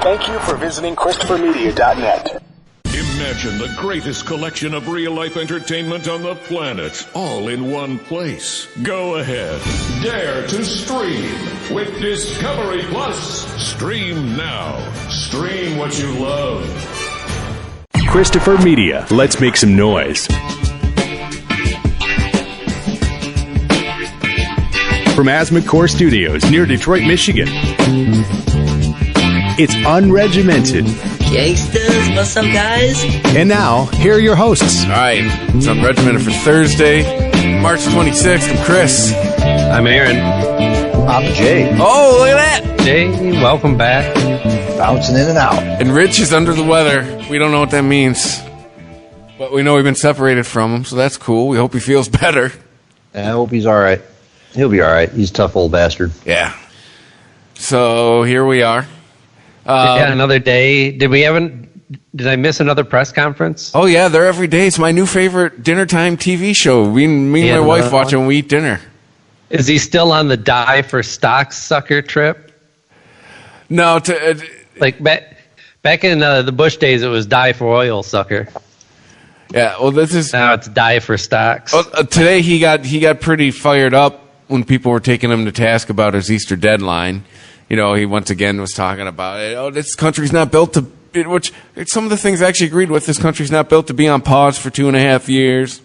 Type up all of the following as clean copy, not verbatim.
Thank you for visiting ChristopherMedia.net. Imagine the greatest collection of real-life entertainment on the planet, all in one place. Go ahead. Dare to stream with Discovery Plus. Stream now. Stream what you love. Christopher Media. Let's make some noise. From Asthma-Core Studios near Detroit, Michigan. It's unregimented. Gangsters, what's up, guys? And now, here are your hosts. All right, it's unregimented for Thursday, March 26th. I'm Chris. I'm Aaron. I'm Jay. Oh, look at that. Jay, welcome back. Bouncing in and out. And Rich is under the weather. We don't know what that means. But we know we've been separated from him, so that's cool. We hope he feels better. I hope he's all right. He'll be all right. He's a tough old bastard. Yeah. So here we are. Another day. Did I miss another press conference? Oh, yeah, they're every day. It's my new favorite dinner time TV show. Me and my wife watch it when we eat dinner. Is he still on the die for stocks sucker trip? No. Like back in the Bush days, it was die for oil sucker. Yeah, well, this is... Now it's die for stocks. Today he got pretty fired up when people were taking him to task about his Easter deadline. You know, he once again was talking about it. Oh, this country's not built to... Which, some of the things I actually agreed with. This country's not built to be on pause for 2.5 years.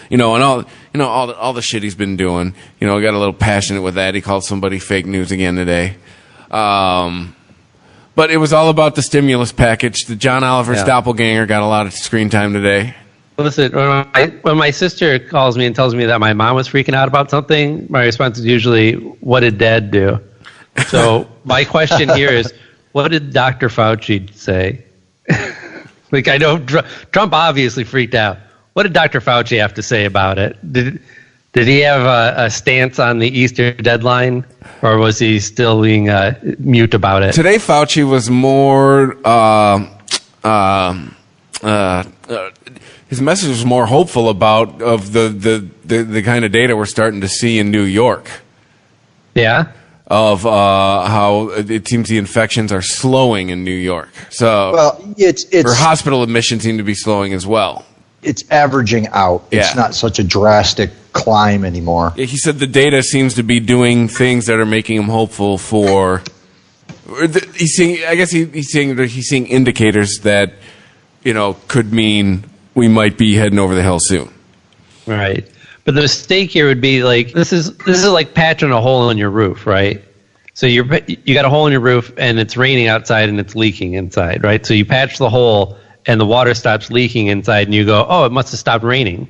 You know, and all the shit he's been doing. You know, got a little passionate with that. He called somebody fake news again today. But it was all about the stimulus package. The John Oliver's doppelganger got a lot of screen time today. Listen, when my sister calls me and tells me that my mom was freaking out about something, my response is usually, what did Dad do? So my question here is, what did Dr. Fauci say? Like, I know Trump obviously freaked out. What did Dr. Fauci have to say about it? Did he have a stance on the Easter deadline, or was he still being mute about it? Today, Fauci was more... his message was more hopeful about the kind of data we're starting to see in New York. Yeah? Of how it seems the infections are slowing in New York. So, well, it's hospital admissions seem to be slowing as well. It's averaging out. Yeah. It's not such a drastic climb anymore. Yeah, he said the data seems to be doing things that are making him hopeful for. He's seeing indicators that, you know, could mean we might be heading over the hill soon. Right. But the mistake here would be like this is like patching a hole in your roof, right? So you got a hole in your roof and it's raining outside and it's leaking inside, right? So you patch the hole and the water stops leaking inside and you go, oh, it must have stopped raining.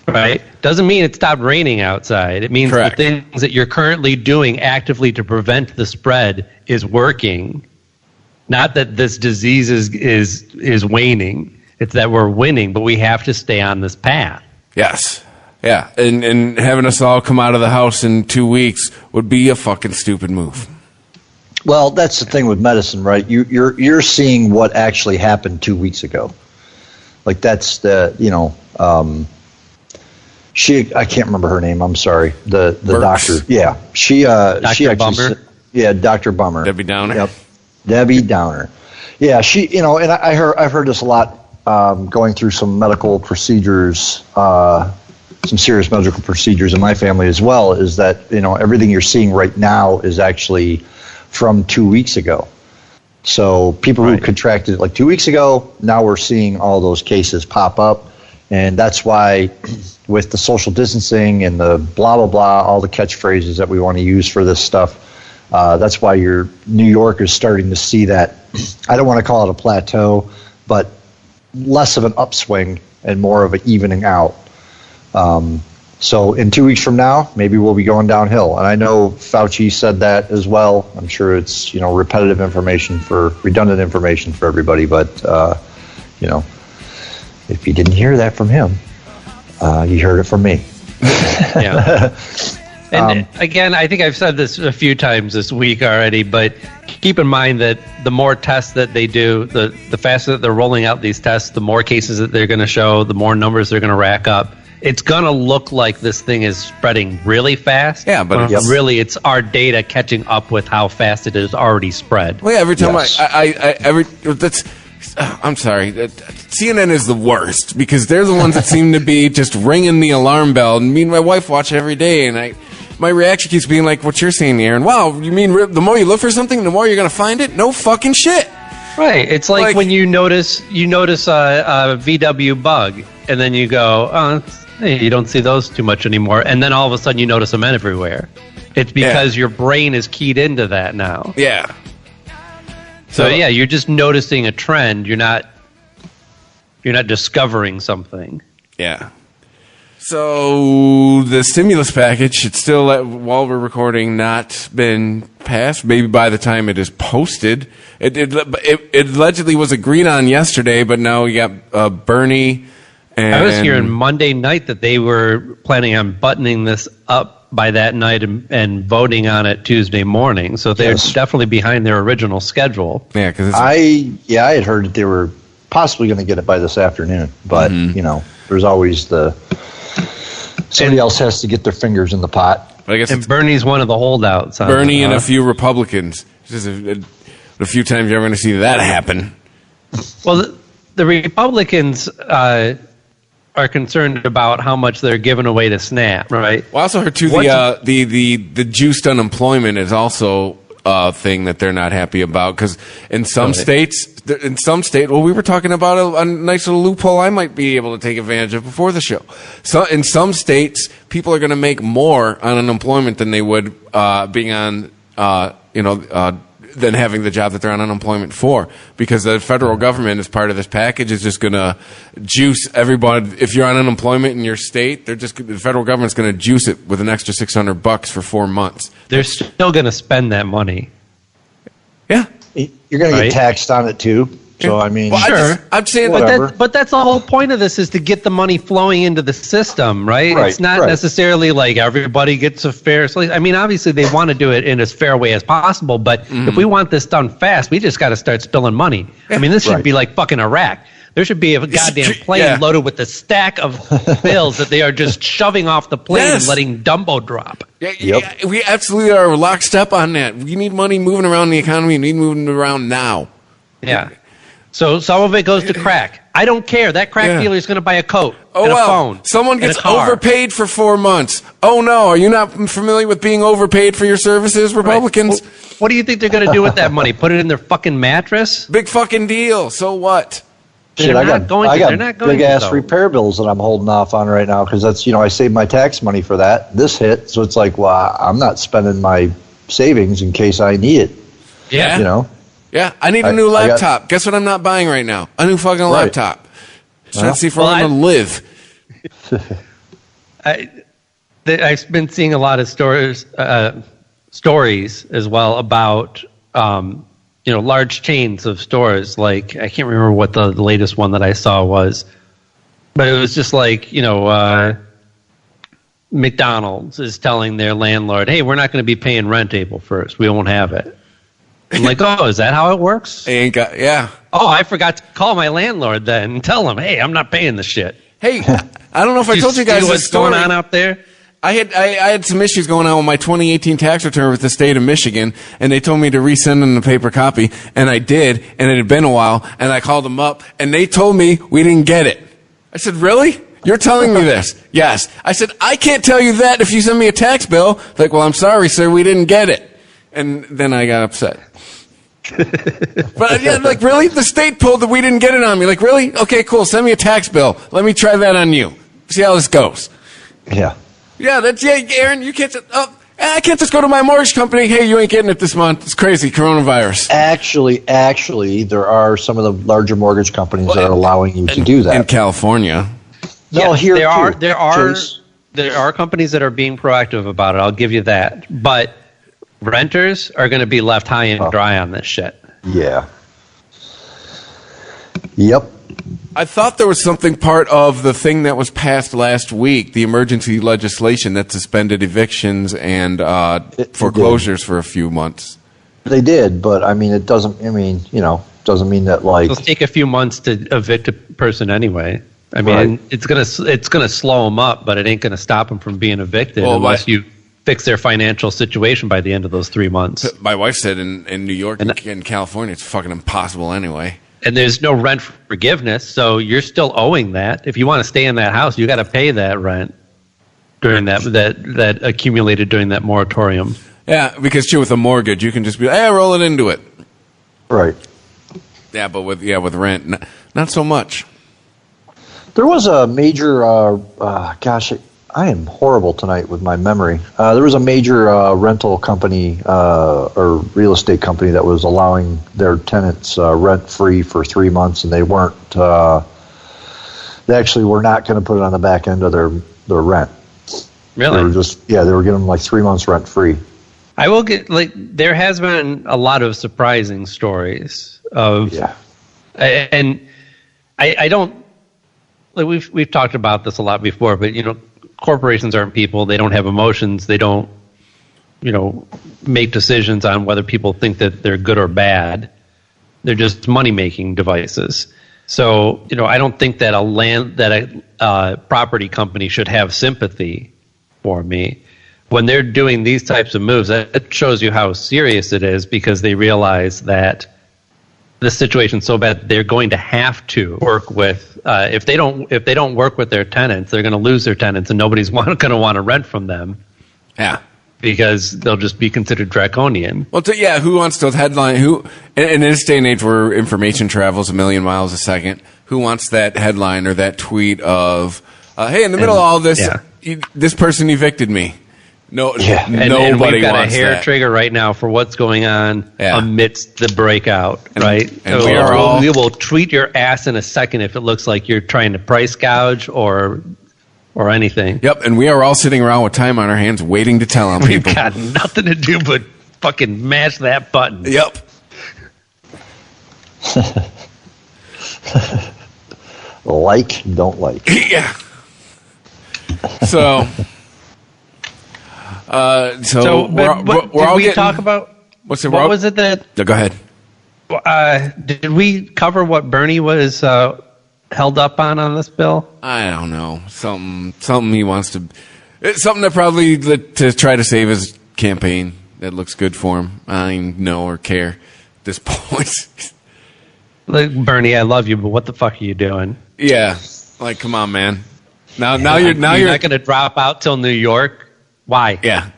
Right? Doesn't mean it stopped raining outside. It means Correct. The things that you're currently doing actively to prevent the spread is working. Not that this disease is waning. It's that we're winning, but we have to stay on this path. Yes. Yeah. And having us all come out of the house in 2 weeks would be a fucking stupid move. Well, that's the thing with medicine, right? You're seeing what actually happened 2 weeks ago. Like that's the, you know, I can't remember her name. I'm sorry. The doctor. Yeah. She actually Bummer? Yeah, Dr. Bummer. Debbie Downer. Yep. Debbie Downer. Yeah, she, you know, and I've heard this a lot going through some medical procedures, some serious medical procedures in my family as well, is that, you know, everything you're seeing right now is actually from 2 weeks ago. So people who contracted it like 2 weeks ago, now we're seeing all those cases pop up. And that's why with the social distancing and the blah, blah, blah, all the catchphrases that we want to use for this stuff, that's why New York is starting to see that, I don't want to call it a plateau, but less of an upswing and more of an evening out. So in 2 weeks from now, maybe we'll be going downhill. And I know Fauci said that as well. I'm sure it's, you know, redundant information for everybody. But, you know, if you didn't hear that from him, you heard it from me. Yeah. And again, I think I've said this a few times this week already, but keep in mind that the more tests that they do, the faster that they're rolling out these tests, the more cases that they're going to show, the more numbers they're going to rack up. it's gonna look like this thing is spreading really fast. Yeah, but Yep. really, it's our data catching up with how fast it has already spread. Well, yeah, every time Yes. I'm sorry. CNN is the worst because they're the ones that seem to be just ringing the alarm bell. And me and my wife watch every day, and my reaction keeps being like, "What you're saying, Aaron? Wow, you mean the more you look for something, the more you're gonna find it? No fucking shit." Right. It's like when you notice a VW bug, and then you go, "Oh, hey, you don't see those too much anymore," and then all of a sudden you notice them everywhere. It's because your brain is keyed into that now. Yeah. So yeah, you're just noticing a trend. You're not discovering something. Yeah. So the stimulus package, it's still, while we're recording, not been passed. Maybe by the time it is posted, it allegedly was agreed on yesterday, but now we got Bernie. And I was hearing Monday night that they were planning on buttoning this up by that night and voting on it Tuesday morning. So they're Yes. definitely behind their original schedule. Yeah, because I had heard that they were possibly going to get it by this afternoon, but there's always somebody else has to get their fingers in the pot. I guess And it's Bernie's one of the holdouts. on Bernie it, and huh? a few Republicans. Just a few times you're ever going to see that happen. Well, the Republicans are concerned about how much they're giving away to SNAP, right? Well, I also heard too the juiced unemployment is also a thing that they're not happy about because in some states, well, we were talking about a nice little loophole I might be able to take advantage of before the show. So in some states, people are going to make more on unemployment than they would being on than having the job that they're on unemployment for, because the federal government, as part of this package, is just going to juice everybody. If you're on unemployment in your state, the federal government's going to juice it with an extra $600 for 4 months. They're still going to spend that money. Yeah. You're going to Right. get taxed on it too. So I mean, Sure. I'm saying Whatever. that. Whatever. But that's the whole point of this, is to get the money flowing into the system, right? Right, It's not right. necessarily like everybody gets a fair slice. I mean, obviously they want to do it in as fair a way as possible, but if we want this done fast, we just got to start spilling money. I mean, this should Right. be like fucking Iraq. There should be a goddamn plane Yeah. loaded with a stack of bills that they are just shoving off the plane Yes. and letting Dumbo drop. Yeah, Yep. yeah, we absolutely are lockstep on that. We need money moving around the economy. We need moving around now. Yeah. So some of it goes to crack. I don't care. That crack Yeah. dealer is going to buy a coat Oh, and a well, phone. someone and a gets car. overpaid for 4 months. Oh, no. Are you not familiar with being overpaid for your services, Republicans? Well, what do you think they're going to do with that money? Put it in their fucking mattress? Big fucking deal. So what? shit, They're I not got going to. I They're not got going big to, ass though. repair bills that I'm holding off on right now because that's I saved my tax money for that. This hit, so it's like, well, I'm not spending my savings in case I need it. Yeah. You know. Yeah, I need a I- new I got- laptop. Guess what I'm not buying right now? A new fucking Right. laptop. Just trying to see if Well, I'm going to live. I've been seeing a lot of stories as well about large chains of stores. Like, I can't remember what the latest one that I saw was, but it was just like McDonald's is telling their landlord, "Hey, we're not going to be paying rent April 1st. We won't have it." I'm like, "Oh, is that how it works?" They ain't got, yeah. Oh, I forgot to call my landlord then and tell him, "Hey, I'm not paying the shit." Hey, I don't know if I told you guys see this what's story. going on out there. I had some issues going on with my 2018 tax return with the state of Michigan, and they told me to resend them the paper copy, and I did, and it had been a while, and I called them up, and they told me we didn't get it. I said, really? You're telling me this? Yes. I said, I can't tell you that if you send me a tax bill. Like, well, I'm sorry, sir, we didn't get it. And then I got upset. But yeah, like, really? The state pulled that we didn't get it on me. Like, really? Okay, cool. Send me a tax bill. Let me try that on you. See how this goes. Yeah. Yeah, Aaron, you can't. I can't just go to my mortgage company. Hey, you ain't getting it this month. It's crazy, coronavirus. Actually, there are some of the larger mortgage companies that are allowing you to do that. In California. No, Yes, here there too, are Chase. there are companies that are being proactive about it. I'll give you that. But renters are going to be left high and dry on this shit. Yeah. Yep. I thought there was something part of the thing that was passed last week, the emergency legislation that suspended evictions and foreclosures for a few months. They did, but I mean, it doesn't. I mean, doesn't mean that like. It'll take a few months to evict a person anyway. I mean, Right. it's gonna slow them up, but it ain't gonna stop them from being evicted Well, unless you fix their financial situation by the end of those 3 months. My wife said in New York and in California, it's fucking impossible anyway. And there's no rent forgiveness, so you're still owing that. If you want to stay in that house, you got to pay that rent during that accumulated during that moratorium. Yeah, because with a mortgage, you can just be, hey, roll it into it. Right. Yeah, but with rent, not so much. There was a major, gosh, I am horrible tonight with my memory. There was a major rental company or real estate company that was allowing their tenants rent-free for 3 months, and they weren't, they actually were not going to put it on the back end of their rent. Really? They were they were giving them like 3 months rent-free. I will get, there has been a lot of surprising stories of, and I don't, we've talked about this a lot before, but corporations aren't people. They don't have emotions. They don't, make decisions on whether people think that they're good or bad. They're just money-making devices. So, I don't think that a property company should have sympathy for me. When they're doing these types of moves, that shows you how serious it is, because they realize that the situation's so bad they're going to have to work with. If they don't work with their tenants, they're going to lose their tenants, and nobody's going to want to rent from them. Yeah, because they'll just be considered draconian. Well, who wants to headline? Who in this day and age where information travels a million miles a second? Who wants that headline or that tweet of, "Hey, in the middle of all this, this person evicted me." No, and nobody we've got wants a hair that. trigger right now for what's going on amidst the breakout, right? And we will tweet your ass in a second if it looks like you're trying to price gouge or anything. Yep, and we are all sitting around with time on our hands waiting to tell on We've people. got nothing to do but fucking mash that button. Yep. Like, don't like. Yeah. So we're all getting, talk about what's it? What was it that? No, go ahead. Did we cover what Bernie was held up on this bill? I don't know. Something he wants to. It's something that probably to try to save his campaign. That looks good for him. I don't even know or care at this point. Like, Bernie, I love you, but what the fuck are you doing? Yeah, like, come on, man. Now you're not going to drop out till New York. Why? Yeah.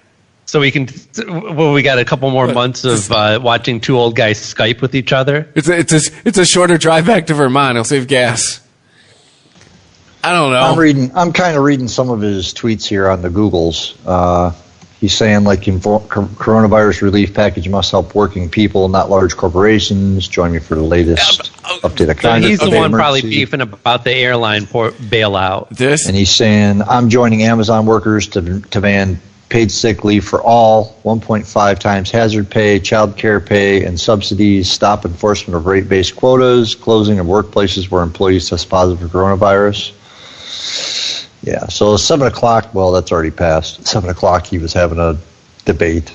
So we can. Well, we got a couple more months of watching two old guys Skype with each other. It's a shorter drive back to Vermont. He'll save gas. I don't know. I'm kind of reading some of his tweets here on the Googles. He's saying, like, coronavirus relief package must help working people, not large corporations. Join me for the latest update of Congress. He's the one probably beefing about the airline bailout. And he's saying, I'm joining Amazon workers to demand paid sick leave for all, 1.5 times hazard pay, child care pay, and subsidies, stop enforcement of rate-based quotas, closing of workplaces where employees test positive for coronavirus. Yeah, so 7 o'clock, well, that's already passed. 7 o'clock, he was having a debate.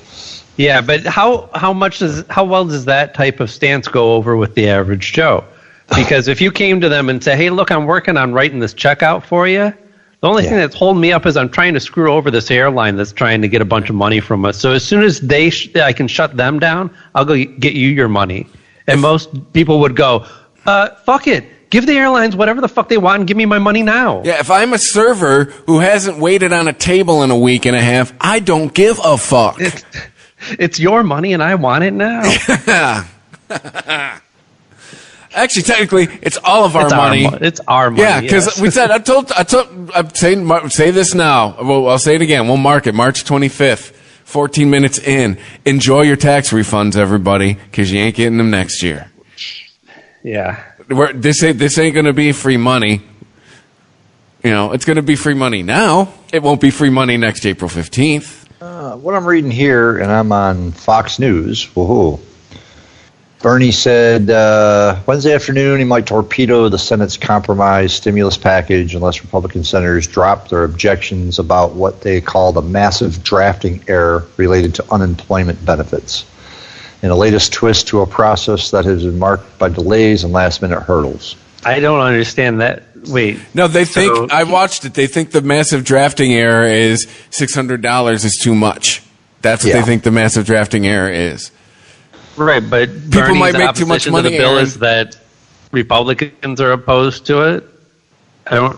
Yeah, but how well does that type of stance go over with the average Joe? Because if you came to them and say, hey, look, I'm working on writing this check out for you, the only thing that's holding me up is I'm trying to screw over this airline that's trying to get a bunch of money from us. So as soon as I can shut them down, I'll go get you your money. And most people would go, fuck it. Give the airlines whatever the fuck they want and give me my money now. Yeah, if I'm a server who hasn't waited on a table in a week and a half, I don't give a fuck. It's your money and I want it now. Actually, technically, it's all of our money. It's our money. Yeah, because we said, I'm saying, say this now. Well, I'll say it again. We'll mark it March 25th, 14 minutes in. Enjoy your tax refunds, everybody, because you ain't getting them next year. Yeah. This ain't going to be free money. You know, it's going to be free money now. It won't be free money next April 15th. What I'm reading here, and I'm on Fox News, woohoo. Bernie said Wednesday afternoon he might torpedo the Senate's compromise stimulus package unless Republican senators drop their objections about what they called a massive drafting error related to unemployment benefits, in the latest twist to a process that has been marked by delays and last-minute hurdles. I don't understand that. Wait. No, they think, So- I watched it, they think the massive drafting error is $600 is too much. That's what Yeah. they think the massive drafting error is. Right, but People might Bernie's make too much opposition money, to the bill Aaron. is that Republicans are opposed to it. I don't.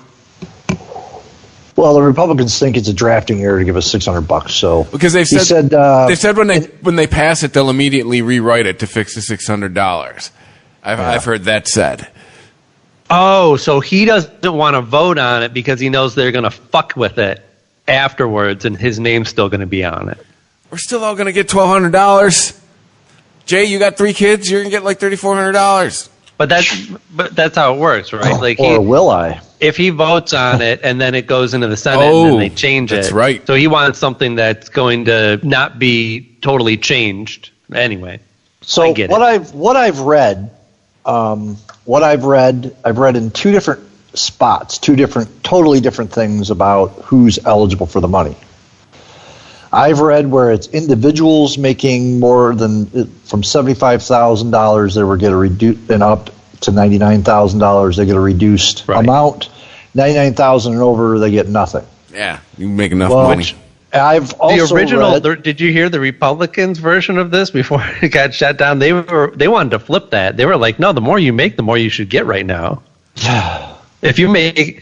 Well, the Republicans think it's a drafting error to give us $600. So Because they've he said, said they've said when they pass it, they'll immediately rewrite it to fix the $600. I've heard that said. Oh, so he doesn't want to vote on it because he knows they're going to fuck with it afterwards, and his name's still going to be on it. We're still all going to get $1,200. Jay, you got 3 kids. You're going to get like $3,400. But that's how it works, right? Like or will I? if he votes on it and then it goes into the Senate and Oh, then they change it. that's right. So he wants something that's going to not be totally changed anyway. So I get what I've read, I've read in 2 different spots, 2 totally different things about who's eligible for the money. I've read where it's individuals making more than from $75,000 they were get a reduced and up to $99,000 they get a reduced amount. $99,000 and over they get nothing. Yeah, you make enough money. I've also The original. read, Did you hear the Republicans' version of this before it got shut down? They wanted to flip that. They were like, no, the more you make, the more you should get right now. If you make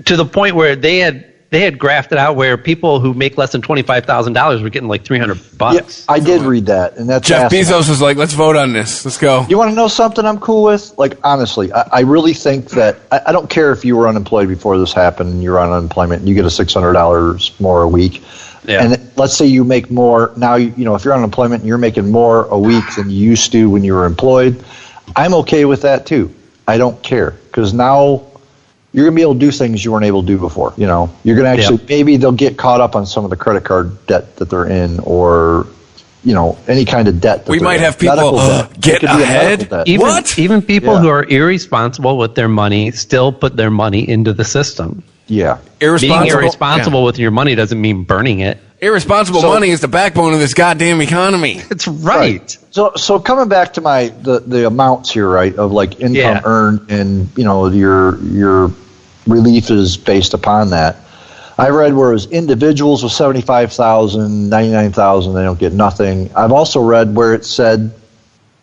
to the point where they had grafted out where people who make less than $25,000 were getting like $300. yeah, I did read that, and that's Jeff asinine. Bezos was like, let's vote on this. Let's go. You want to know something I'm cool with? Like, honestly, I really think that I don't care if you were unemployed before this happened and you're on unemployment and you get a $600 more a week. Yeah. And let's say you make more now, you know, if you're on unemployment and you're making more a week than you used to when you were employed, I'm okay with that too. I don't care because now you're going to be able to do things you weren't able to do before. You know, you're going to actually, maybe they'll get caught up on some of the credit card debt that they're in or, you know, any kind of debt. That We they're might in. have people Medical debt. It get could be a ahead. medical debt. Even, What? Even people Yeah. who are irresponsible with their money still put their money into the system. Yeah. Being irresponsible with your money doesn't mean burning it. Irresponsible So- money is the backbone of this goddamn economy. It's right. So coming back to the amounts here, right, of like income Yeah. earned and, you know, your relief is based upon that. I read whereas individuals with 75,000, 99,000, they don't get nothing. I've also read where it said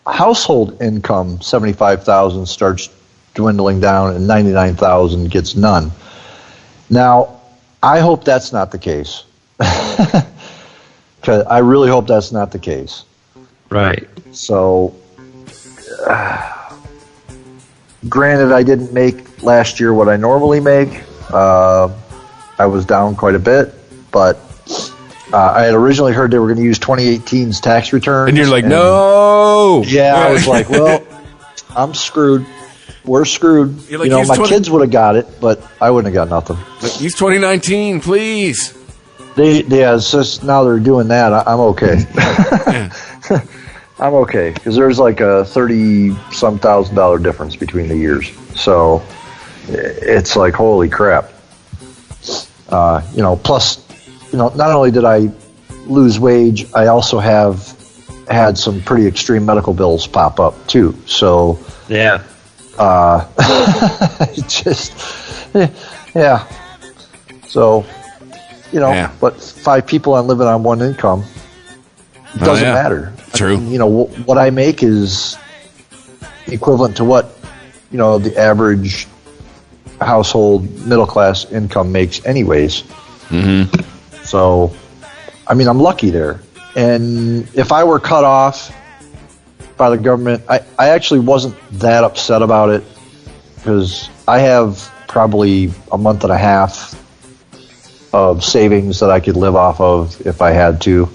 household income 75,000 starts dwindling down and 99,000 gets none. Now, I hope that's not the case. 'Cause I really hope that's not the case. Right. So, granted, I didn't make last year what I normally make. I was down quite a bit, but I had originally heard they were going to use 2018's tax returns. And you're like, no. Yeah, I was like, well, I'm screwed. We're screwed. You're like, you know, use my 20 kids would have got it, but I wouldn't have got nothing. Use 2019, please. It's just now they're doing that. I'm okay. I'm okay because there's like a $30-some thousand difference between the years, so it's like holy crap. You know, plus, you know, not only did I lose wage, I also have had some pretty extreme medical bills pop up too. So Yeah. just yeah. So you know, Yeah. but 5 people on living on one income doesn't yeah. matter. True. I mean, you know, what I make is equivalent to what, you know, the average household middle class income makes anyways. Mm-hmm. So, I mean, I'm lucky there. And if I were cut off by the government, I actually wasn't that upset about it because I have probably a month and a half of savings that I could live off of if I had to.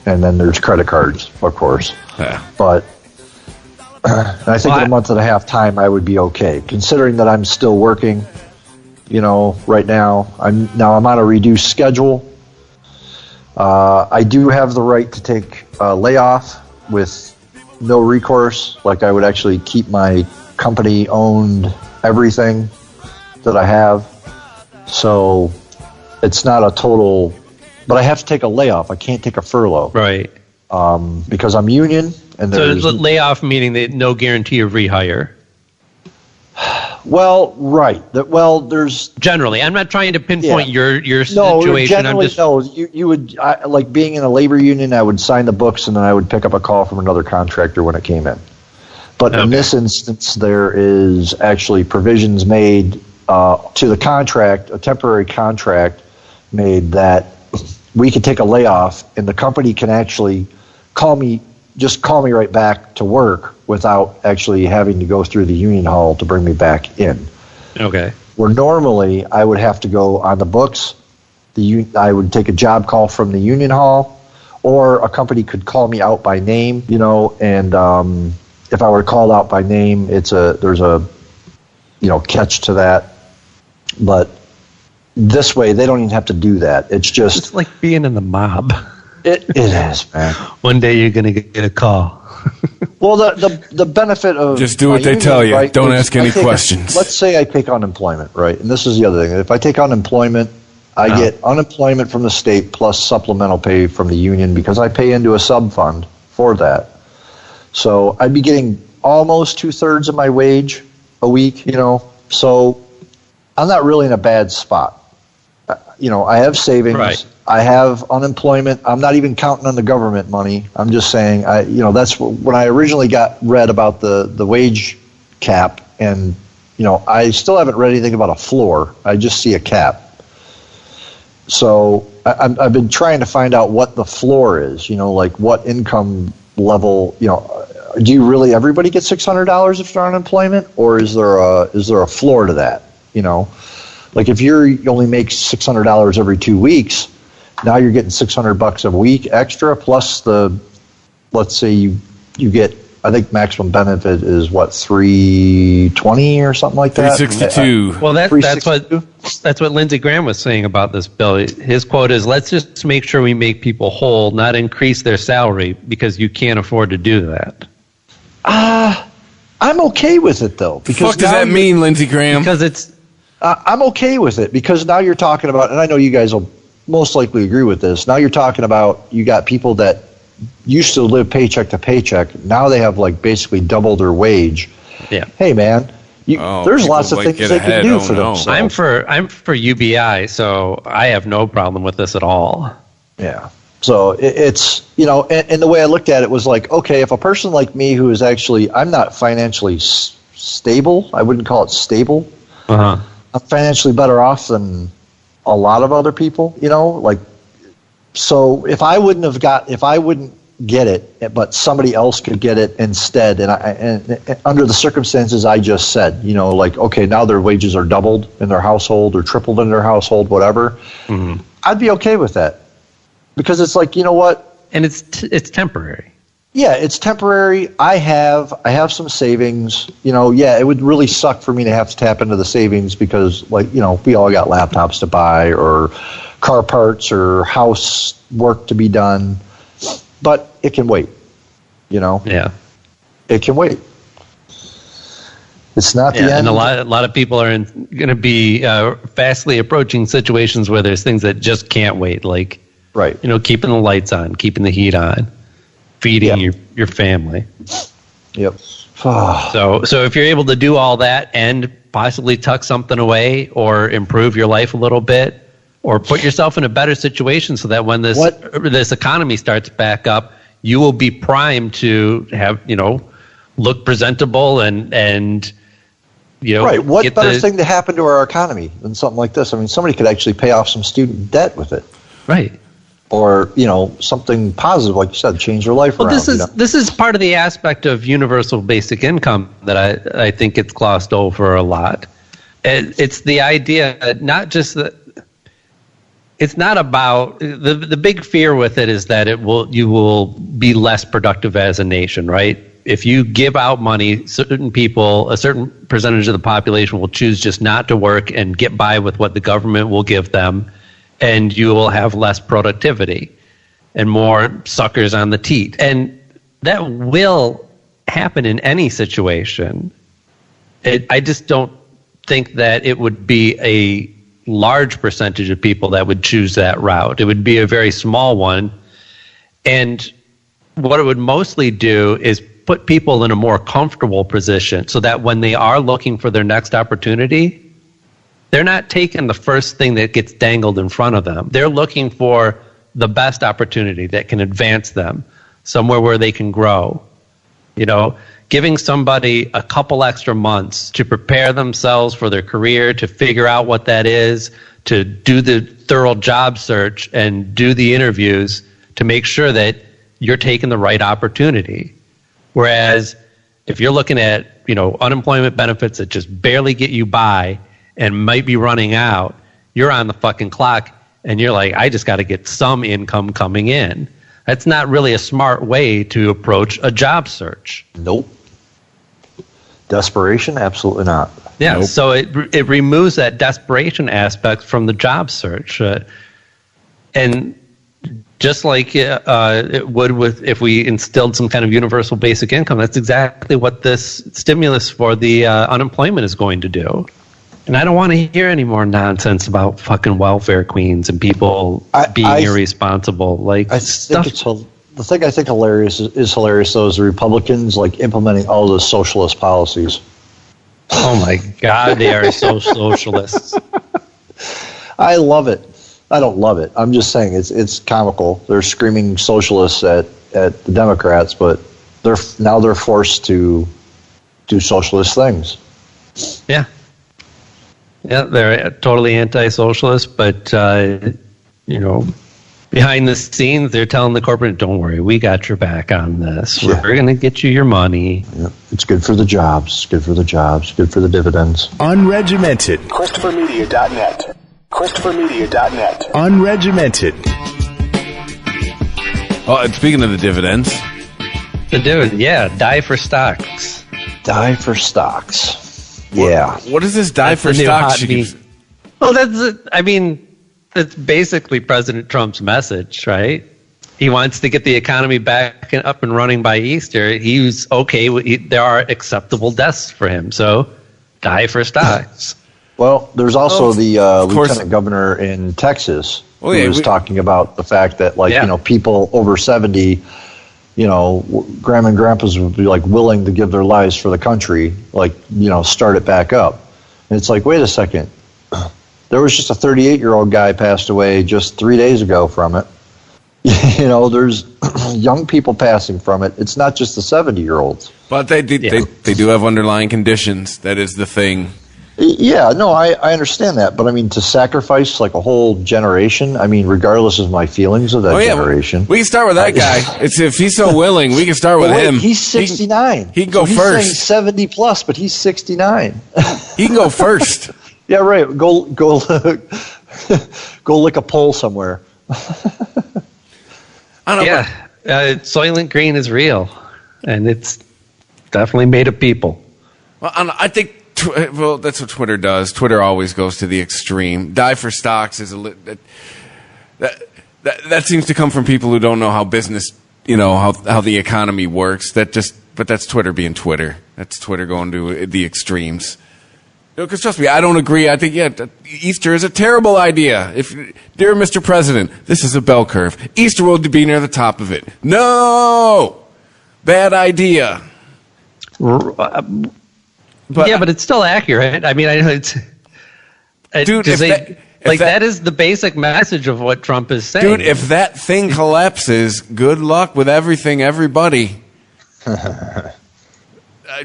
And then there's credit cards, of course. Yeah. But I think in a month and a half time, I would be okay. Considering that I'm still working, you know, right now. I'm on a reduced schedule. I do have the right to take a layoff with no recourse. Like I would actually keep my company-owned everything that I have. So it's not a total, but I have to take a layoff. I can't take a furlough. Right. Because I'm union and So there's layoff meaning that no guarantee of rehire. Well, right. There's Generally, I'm not trying to pinpoint Yeah. your no. situation. Generally, no. You would like being in a labor union. I would sign the books, and then I would pick up a call from another contractor when it came in. But in this instance, there is actually provisions made to the contract, a temporary contract made that we could take a layoff, and the company can actually call me right back to work without actually having to go through the union hall to bring me back in. Okay. Where normally I would have to go on the books, I would take a job call from the union hall, or a company could call me out by name, and if I were called out by name, there's a catch to that. But this way, they don't even have to do that. It's like being in the mob. It is, man. One day you're going to get a call. Well, the benefit of Just do my what they union, tell you. right, Don't is ask any I take questions. Let's say I take unemployment, right? And this is the other thing. If I take unemployment, I get unemployment from the state plus supplemental pay from the union because I pay into a sub fund for that. So I'd be getting almost 2/3 of my wage a week, So I'm not really in a bad spot. I have savings. Right. I have unemployment. I'm not even counting on the government money. I'm just saying, that's when I originally read about the wage cap, and I still haven't read anything about a floor. I just see a cap. So I've been trying to find out what the floor is. Like what income level. Do you really everybody get $600 if they're on unemployment, or is there a floor to that? Like if you only make $600 every 2 weeks, now you're getting $600 a week extra plus let's say you get, I think maximum benefit is what, $320 or something like that. $362. Well, that's what Lindsey Graham was saying about this bill. His quote is, "Let's just make sure we make people whole, not increase their salary because you can't afford to do that." I'm okay with it though, because What does that mean, Lindsey Graham? Because it's I'm okay with it because now you're talking about, and I know you guys will most likely agree with this. Now you're talking about you got people that used to live paycheck to paycheck. Now they have like basically double their wage. Yeah. Hey man, there's lots of things they can do for themselves. I'm for UBI, so I have no problem with this at all. Yeah. So it's, and the way I looked at it was like, okay, if a person like me who is actually, I'm not financially stable, I wouldn't call it stable. Uh-huh. I'm financially better off than a lot of other people, so if I wouldn't get it, but somebody else could get it instead, and under the circumstances I just said, okay, now their wages are doubled in their household or tripled in their household, whatever, I'd be okay with that. Because it's like, you know what? And it's temporary. Yeah, it's temporary. I have some savings. It would really suck for me to have to tap into the savings because, we all got laptops to buy or car parts or house work to be done. But it can wait, Yeah. It can wait. It's not the end. And a lot of people are going to be fastly approaching situations where there's things that just can't wait, like right. Keeping the lights on, keeping the heat on, feeding your family. Yep. So if you're able to do all that and possibly tuck something away or improve your life a little bit or put yourself in a better situation so that when this economy starts back up, you will be primed to have, look presentable and right. What better thing to happen to our economy than something like this? I mean, somebody could actually pay off some student debt with it. Right. Or, something positive, like you said, change their life around. This is part of the aspect of universal basic income that I think gets glossed over a lot. It's the idea, not just that. It's not about the big fear with it is that you will be less productive as a nation, right? If you give out money, certain people, a certain percentage of the population will choose just not to work and get by with what the government will give them, and you will have less productivity and more suckers on the teat. And that will happen in any situation. I just don't think that it would be a large percentage of people that would choose that route. It would be a very small one. And what it would mostly do is put people in a more comfortable position so that when they are looking for their next opportunity, they're not taking the first thing that gets dangled in front of them. They're looking for the best opportunity that can advance them, somewhere where they can grow. You know, giving somebody a couple extra months to prepare themselves for their career, to figure out what that is, to do the thorough job search and do the interviews to make sure that you're taking the right opportunity. Whereas if you're looking at, you know, unemployment benefits that just barely get you by and might be running out, you're on the fucking clock and you're like, I just got to get some income coming in. That's not really a smart way to approach a job search. Nope. Desperation? Absolutely not. Yeah, Nope. so it removes that desperation aspect from the job search. And just like it would with if we instilled some kind of universal basic income, that's exactly what this stimulus for the unemployment is going to do. And I don't want to hear any more nonsense about fucking welfare queens and people being irresponsible. Like, I think the thing I think is hilarious though is the Republicans like implementing all those socialist policies. Oh my God, they are so socialists. I love it. I don't love it. I'm just saying it's comical. They're screaming socialists at the Democrats, but they're forced to do socialist things. Yeah. Yeah, they're totally anti-socialist, but, you know, behind the scenes, they're telling the corporate, don't worry, we got your back on this. Yeah. We're going to get you your money. Yeah. It's good for the jobs, good for the jobs, good for the dividends. Unregimented. ChristopherMedia.net. ChristopherMedia.net. Unregimented. Oh, and speaking of the dividends, The dude, yeah, die for stocks. Die for stocks. Yeah. what is this die That's for the new stocks? hot beat. Well, that's basically President Trump's message, right? He wants to get the economy back and up and running by Easter. He's okay. There are acceptable deaths for him, so die for stocks. Well, there's also the course. lieutenant governor in Texas Oh, yeah, who was talking about the fact that, like, Yeah. you know, people over 70, you know, grandma and grandpas would be like willing to give their lives for the country, like, you know, start it back up. And it's like, wait a second. There was just a 38-year-old guy passed away just 3 days ago from it. You know, there's young people passing from it. It's not just the 70-year-olds. But they do have underlying conditions. That is the thing. Yeah, no, I understand that. But, I mean, to sacrifice, like, a whole generation, I mean, regardless of my feelings of that generation. We can start with that guy. If he's so willing, we can start with Wait, him. he's 69. He can go he's first. Saying 70 plus, but he's 69. He can go first. Yeah, right. Go lick a pole somewhere. I don't know. Yeah, Soylent Green is real, and it's definitely made of people. Well, I think. Well, that's what Twitter does. Twitter always goes to the extreme. Die for stocks is that seems to come from people who don't know how business, you know, how the economy works. But that's Twitter being Twitter. That's Twitter going to the extremes. Because trust me, I don't agree. I think Easter is a terrible idea. Dear Mr. President, this is a bell curve. Easter will be near the top of it. No, bad idea. But it's still accurate. I mean, I know it's dude. That is the basic message of what Trump is saying. Dude, if that thing collapses, good luck with everything, everybody.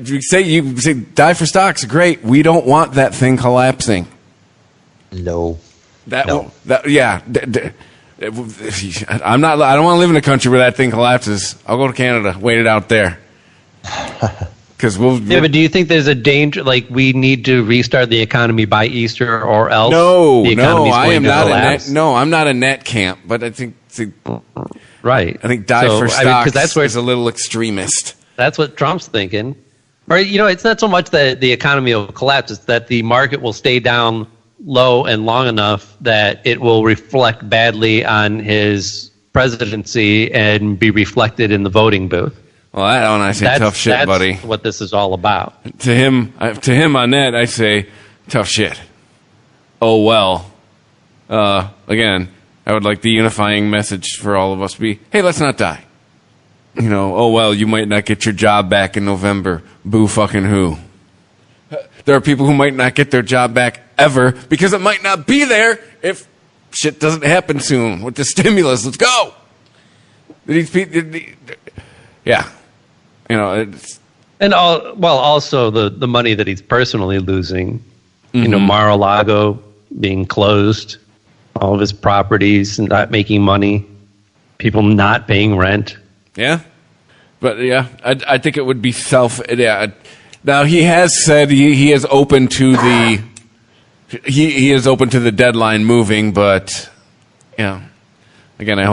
You say die for stocks, great. We don't want that thing collapsing. No. I'm not. I don't want to live in a country where that thing collapses. I'll go to Canada, wait it out there. Because but do you think there's a danger? Like, we need to restart the economy by Easter, or else? No, the economy's I am going to not collapse? I'm not a net camp. But I think right. I think die for stocks. Because that's where is a little extremist. That's what Trump's thinking. Or, you know, it's not so much that the economy will collapse; it's that the market will stay down low and long enough that it will reflect badly on his presidency and be reflected in the voting booth. Well, I say tough shit, buddy. That's what this is all about. To him on that, I say tough shit. Oh well. Again, I would like the unifying message for all of us to be: hey, let's not die. You know, oh, well, you might not get your job back in November. Boo fucking who? There are people who might not get their job back ever because it might not be there if shit doesn't happen soon with the stimulus. Let's go. These people, yeah. You know, it's... And also the money that he's personally losing. You know, Mar-a-Lago being closed, all of his properties not making money, people not paying rent. Yeah. But yeah, I think it would be now he has said he is open to the he is open to the deadline moving, but yeah. Again, I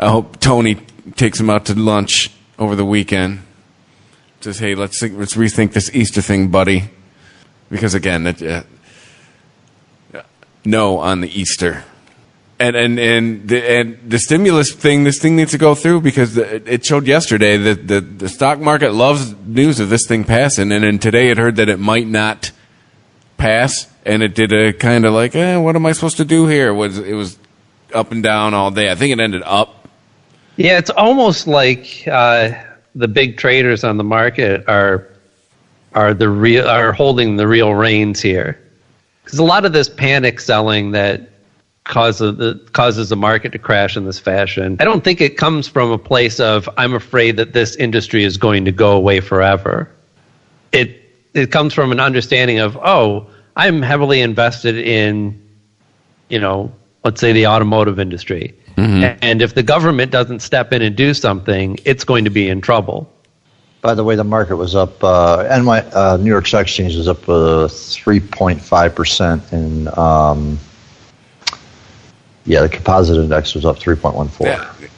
hope Tony takes him out to lunch over the weekend. Says, hey, let's rethink this Easter thing, buddy. Because again, no on the Easter, and the stimulus thing. This thing needs to go through because it showed yesterday that the stock market loves news of this thing passing, and then today it heard that it might not pass, and it did a kind of like, what am I supposed to do here? It was up and down all day. I think it ended up. Yeah, it's almost like the big traders on the market are holding the real reins here, because a lot of this panic selling that causes the market to crash in this fashion, I don't think it comes from a place of I'm afraid that this industry is going to go away forever. It comes from an understanding of, I'm heavily invested in, let's say the automotive industry, and if the government doesn't step in and do something, it's going to be in trouble. By the way, the market was up, New York Stock Exchange was up 3.5%, and the composite index was up 3.14.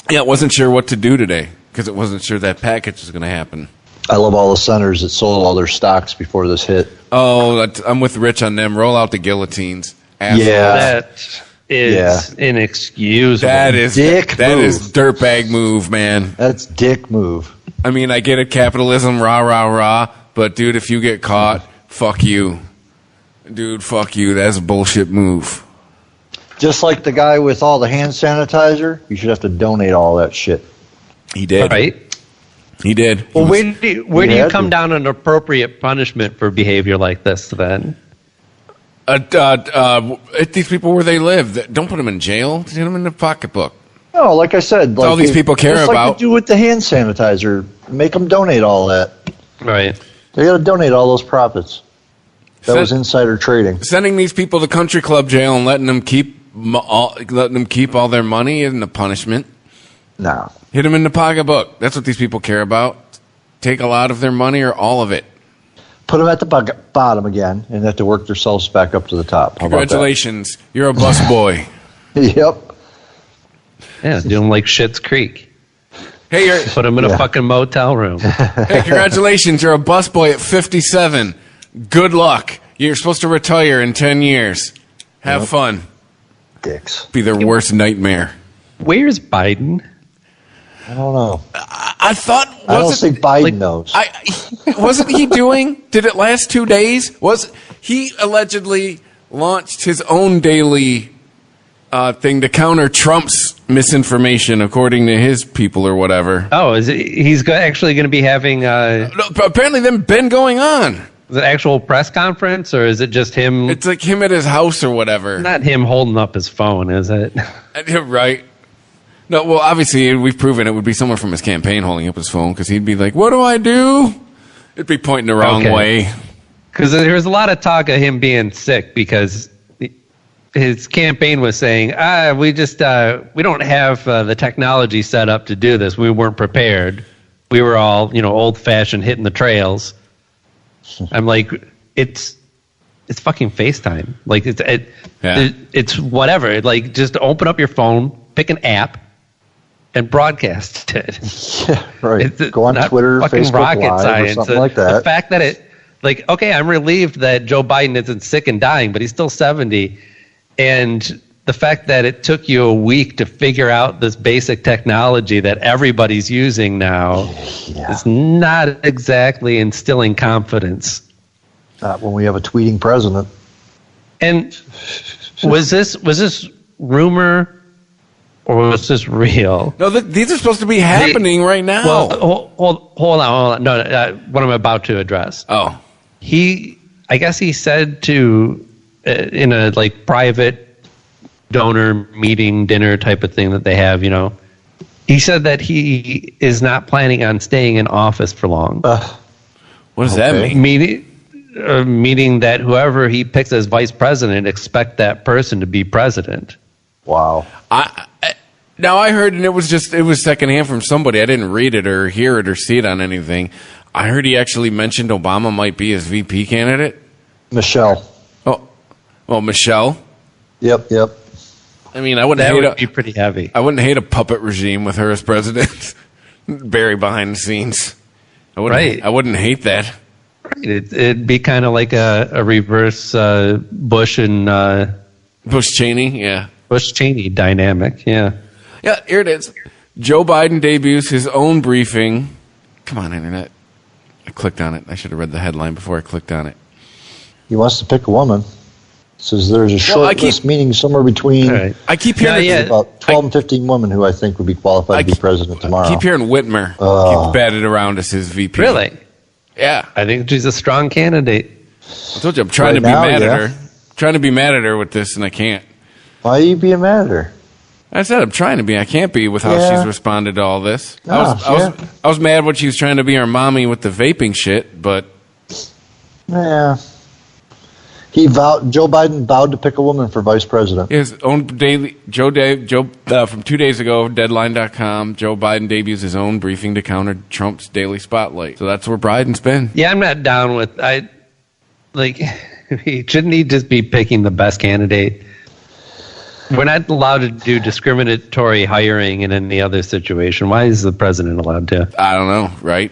Yeah, it wasn't sure what to do today because it wasn't sure that package was going to happen. I love all the centers that sold all their stocks before this hit. Oh, I'm with Rich on them. Roll out the guillotines. Asshole. Yeah. That is inexcusable. That is dirtbag move, man. That's dick move. I mean, I get it, capitalism, rah, rah, rah. But, dude, if you get caught, fuck you. Dude, fuck you. That's a bullshit move. Just like the guy with all the hand sanitizer, you should have to donate all that shit. He did. Right? He did. Well, where do you come down on appropriate punishment for behavior like this, then? These people where they live, don't put them in jail. Put them in the pocketbook. No, like I said, all these people care just about. Like they do with the hand sanitizer, make them donate all that. Right. They got to donate all those profits. That was insider trading. Sending these people to country club jail and letting them keep all their money isn't a punishment. No. Hit them in the pocketbook. That's what these people care about. Take a lot of their money or all of it. Put them at the bottom again and have to work themselves back up to the top. How Congratulations. You're a busboy. Yep. Yeah, doing like Schitt's Creek. Hey, put them in a fucking motel room. Hey, congratulations. You're a busboy at 57. Good luck. You're supposed to retire in 10 years. Have fun. Dicks. Be their worst nightmare. Where's Biden? I don't know. I thought... I don't think Biden knows. Wasn't he doing... Did it last 2 days? He allegedly launched his own daily thing to counter Trump's misinformation, according to his people or whatever. Oh, he's actually going to be having... No, apparently they've been going on. Is it an actual press conference, or is it just him... It's like him at his house or whatever. Not him holding up his phone, is it? Right. No, well, obviously, we've proven it would be someone from his campaign holding up his phone, because he'd be like, what do I do? It'd be pointing the wrong way. Because there was a lot of talk of him being sick, because his campaign was saying, we don't have the technology set up to do this. We weren't prepared. We were all, old-fashioned, hitting the trails. I'm like, it's fucking FaceTime. Like, it's whatever. Like, just open up your phone, pick an app, and broadcast it. Yeah, right. Go on Twitter, Facebook Live, or something like that. The fact that I'm relieved that Joe Biden isn't sick and dying, but he's still 70. And the fact that it took you a week to figure out this basic technology that everybody's using now is not exactly instilling confidence. Not when we have a tweeting president. And was this rumor or was this real? No, these are supposed to be happening right now. Well, hold on. No, what I'm about to address. Oh. I guess he said in a like private donor meeting, dinner type of thing that they have, he said that he is not planning on staying in office for long. What does that mean? Meaning that whoever he picks as vice president, expect that person to be president. Wow. Now I heard, and it was secondhand from somebody. I didn't read it or hear it or see it on anything. I heard he actually mentioned Obama might be his VP candidate. Michelle. Oh, Michelle. Yep. I mean, I wouldn't That hate would be pretty heavy. I wouldn't hate a puppet regime with her as president. Barry behind the scenes. I wouldn't hate that. It'd be kind of like a reverse Bush and Bush Cheney, yeah. Bush Cheney dynamic, yeah. Yeah, here it is. Joe Biden debuts his own briefing. Come on, Internet. I clicked on it. I should have read the headline before I clicked on it. He wants to pick a woman. Says there's a short list meeting somewhere between. Right. I keep hearing about 12 and 15 women who I think would be qualified to be president tomorrow. I keep hearing Whitmer keep batted around as his VP. Really? Yeah. I think she's a strong candidate. I told you I'm trying to be mad at her. Trying to be mad at her with this, and I can't. Why are you being mad at her? I said I'm trying to be. I can't be with how she's responded to all this. No, I was mad when she was trying to be our mommy with the vaping shit, but yeah. Joe Biden vowed to pick a woman for vice president. his own daily from 2 days ago, Deadline.com. Joe Biden debuts his own briefing to counter Trump's daily spotlight. So that's where Biden's been. Yeah, I'm not down with shouldn't he just be picking the best candidate? We're not allowed to do discriminatory hiring in any other situation. Why is the president allowed to? I don't know, right?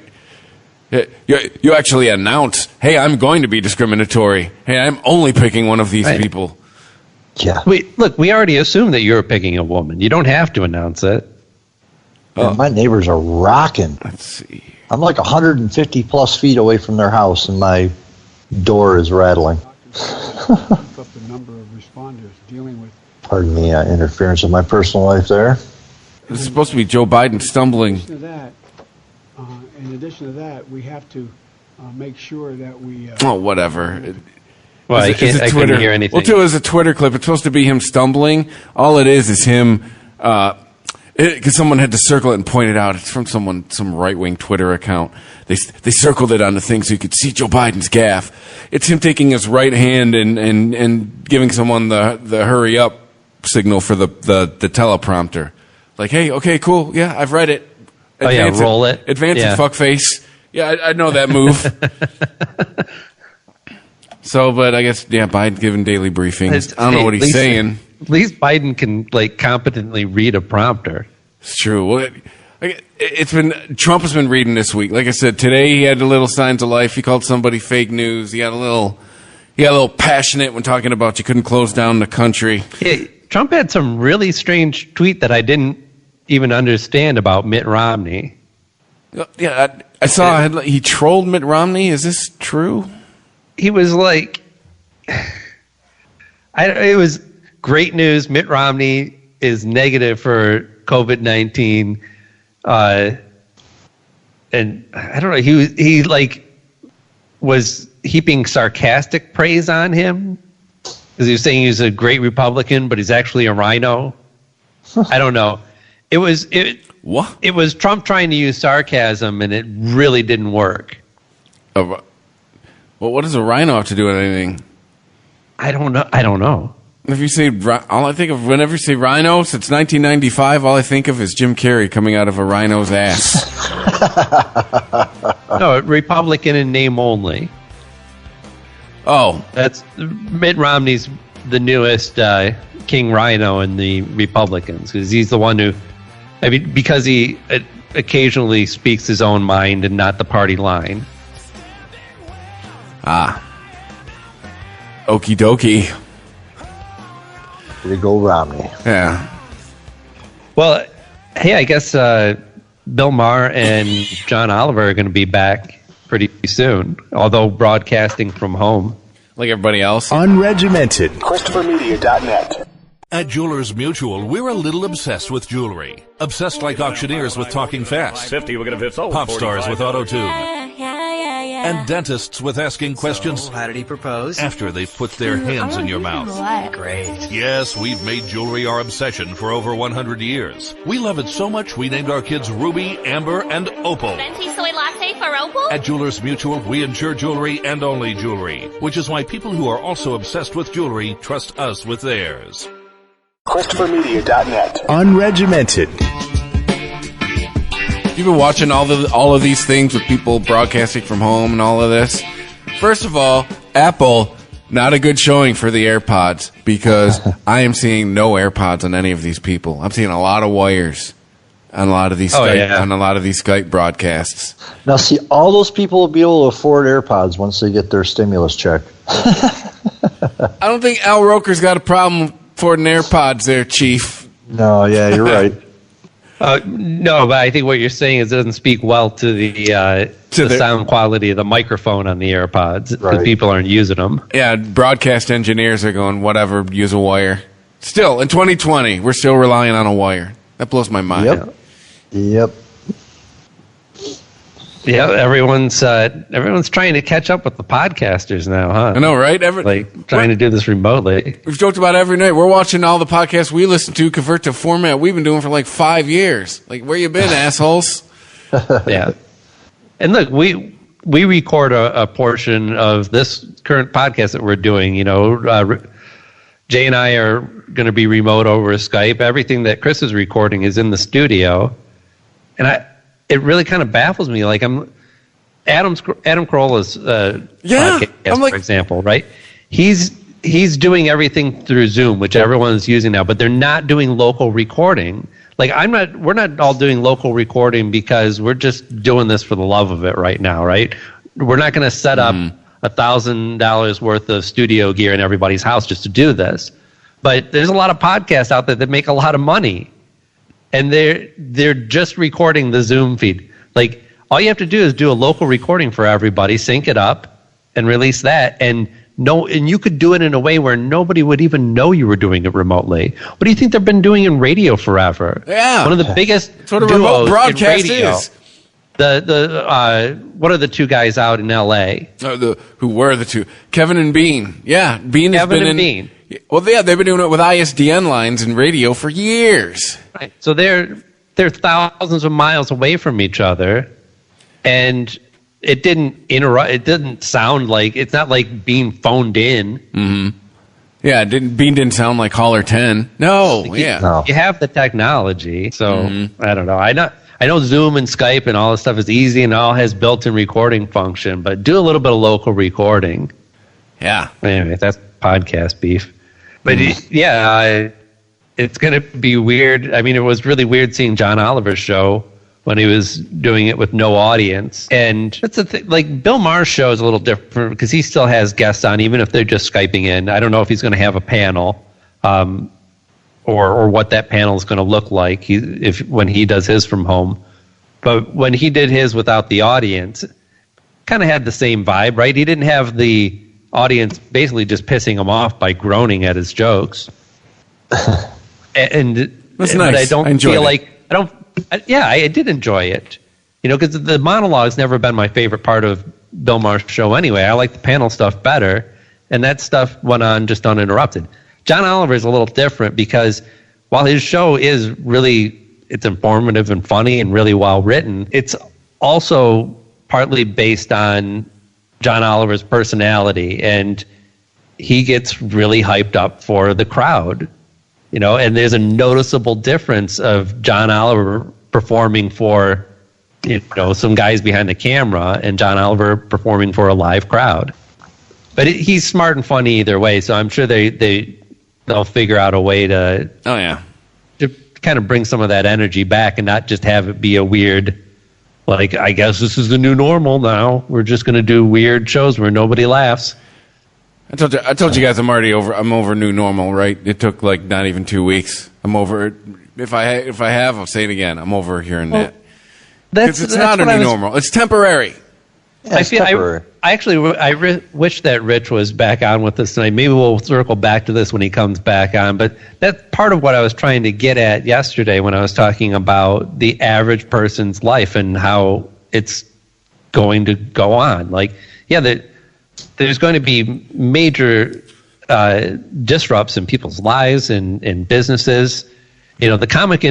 You actually announce, hey, I'm going to be discriminatory. Hey, I'm only picking one of these people. Yeah. We already assumed that you're picking a woman. You don't have to announce it. Man, my neighbors are rocking. Let's see. I'm like 150 plus feet away from their house, and my door is rattling. Up the number of responders dealing with. Pardon me, interference in my personal life there. This is supposed to be Joe Biden stumbling. In addition to that, we have to make sure that we. Whatever. Well, I couldn't hear anything. Well, too, it's a Twitter clip. It's supposed to be him stumbling. All it is him, because someone had to circle it and point it out. It's from some right-wing Twitter account. They circled it on the thing so you could see Joe Biden's gaffe. It's him taking his right hand and giving someone the hurry up signal for the teleprompter. Like, hey, okay, cool, yeah, I've read it. Advance roll it. Advance it, fuckface. Yeah, I know that move. So, but I guess, Biden's giving daily briefings. I don't know what he's saying. At least Biden can, competently read a prompter. It's true. Well, Trump has been reading this week. Like I said, today he had the little signs of life. He called somebody fake news. He got a little passionate when talking about you couldn't close down the country. Yeah, Trump had some really strange tweet that I didn't even understand about Mitt Romney. Yeah, I saw he trolled Mitt Romney. Is this true? He was like, it was great news. Mitt Romney is negative for COVID-19. And I don't know, he was heaping sarcastic praise on him because he was saying he's a great Republican, but he's actually a rhino. I don't know. It was Trump trying to use sarcasm, and it really didn't work. Well, what does a rhino have to do with anything? I don't know. If you say all I think of whenever you say rhino since 1995, all I think of is Jim Carrey coming out of a rhino's ass. No, Republican in name only. Oh, that's Mitt Romney's the newest King Rhino in the Republicans because he's the one who, because he occasionally speaks his own mind and not the party line. Okie dokie. Way to go, Romney. Yeah. Well, hey, I guess Bill Maher and John Oliver are going to be back pretty soon, although broadcasting from home. Like everybody else. Unregimented. ChristopherMedia.net. At Jewelers Mutual, we're a little obsessed with jewelry. Obsessed like auctioneers with talking fast. 50, we're going to sold. Pop stars with auto-tune. Yeah. And dentists with asking questions. So, how did he propose? After they've put their hands in your mouth. Great. Yes, we've made jewelry our obsession for over 100 years. We love it so much we named our kids Ruby, Amber, and Opal. Venti soy latte for Opal? At Jewelers Mutual, we insure jewelry and only jewelry, which is why people who are also obsessed with jewelry trust us with theirs. ChristopherMedia.net. Unregimented. You've been watching all of these things with people broadcasting from home and all of this. First of all, Apple, not a good showing for the AirPods because I am seeing no AirPods on any of these people. I'm seeing a lot of wires on a lot of these Skype broadcasts. Now, see, all those people will be able to afford AirPods once they get their stimulus check. I don't think Al Roker's got a problem affording AirPods there, Chief. No, yeah, you're right. No, but I think what you're saying is it doesn't speak well to the sound quality of the microphone on the AirPods because people aren't using them. Yeah, broadcast engineers are going, whatever, use a wire. Still, in 2020, we're still relying on a wire. That blows my mind. Yep. Yeah, everyone's trying to catch up with the podcasters now, huh? I know, right? Trying to do this remotely. We've joked about it every night. We're watching all the podcasts we listen to convert to format we've been doing for like 5 years. Like, where you been, assholes? Yeah. And look, we record a portion of this current podcast that we're doing. You know, Jay and I are going to be remote over Skype. Everything that Chris is recording is in the studio. And it really kind of baffles me. Like Adam Carolla's podcast, for example, right? He's doing everything through Zoom, which everyone is using now, but they're not doing local recording. Like we're not all doing local recording because we're just doing this for the love of it right now, right? We're not going to set up $1,000 worth of studio gear in everybody's house just to do this. But there's a lot of podcasts out there that make a lot of money. And they're just recording the Zoom feed. Like, all you have to do is do a local recording for everybody, sync it up, and release that. And you could do it in a way where nobody would even know you were doing it remotely. What do you think they've been doing in radio forever? Yeah, one of the biggest remote broadcast is. What are the two guys out in L.A.? Who were the two? Kevin and Bean. Yeah, Bean has been in. Bean. Well, yeah, they've been doing it with ISDN lines and radio for years. Right. So they're thousands of miles away from each other, and it didn't interrupt. It didn't sound like it's not like being phoned in. Mm-hmm. Yeah, Bean didn't sound like caller 10. No, you have the technology, so I don't know. I know Zoom and Skype and all this stuff is easy and all has built-in recording function, but do a little bit of local recording. Yeah. Anyway, that's podcast beef. But it's going to be weird. I mean, it was really weird seeing John Oliver's show when he was doing it with no audience. And that's the thing. Like, Bill Maher's show is a little different because he still has guests on, even if they're just Skyping in. I don't know if he's going to have a panel or what that panel is going to look like when he does his from home. But when he did his without the audience, kind of had the same vibe, right? He didn't have the audience basically just pissing him off by groaning at his jokes. And that's nice. I did enjoy it. You know, because the monologue's never been my favorite part of Bill Maher's show anyway. I like the panel stuff better, and that stuff went on just uninterrupted. John Oliver is a little different because while his show is it's informative and funny and really well written, it's also partly based on John Oliver's personality, and he gets really hyped up for the crowd, you know, and there's a noticeable difference of John Oliver performing for, you know, some guys behind the camera and John Oliver performing for a live crowd. But he's smart and funny either way, so I'm sure they'll figure out a way to to kind of bring some of that energy back and not just have it be a weird, like, I guess this is the new normal now. We're just going to do weird shows where nobody laughs. I told you guys I'm over new normal, right? It took like not even 2 weeks. I'm over it. If I have, I'll say it again. I'm over hearing that. Because it's not a new normal. It's temporary. Yeah, it's temporary. I wish that Rich was back on with us tonight. Maybe we'll circle back to this when he comes back on. But that's part of what I was trying to get at yesterday when I was talking about the average person's life and how it's going to go on. Like, yeah, there's going to be major disrupts in people's lives and in businesses. You know, the comic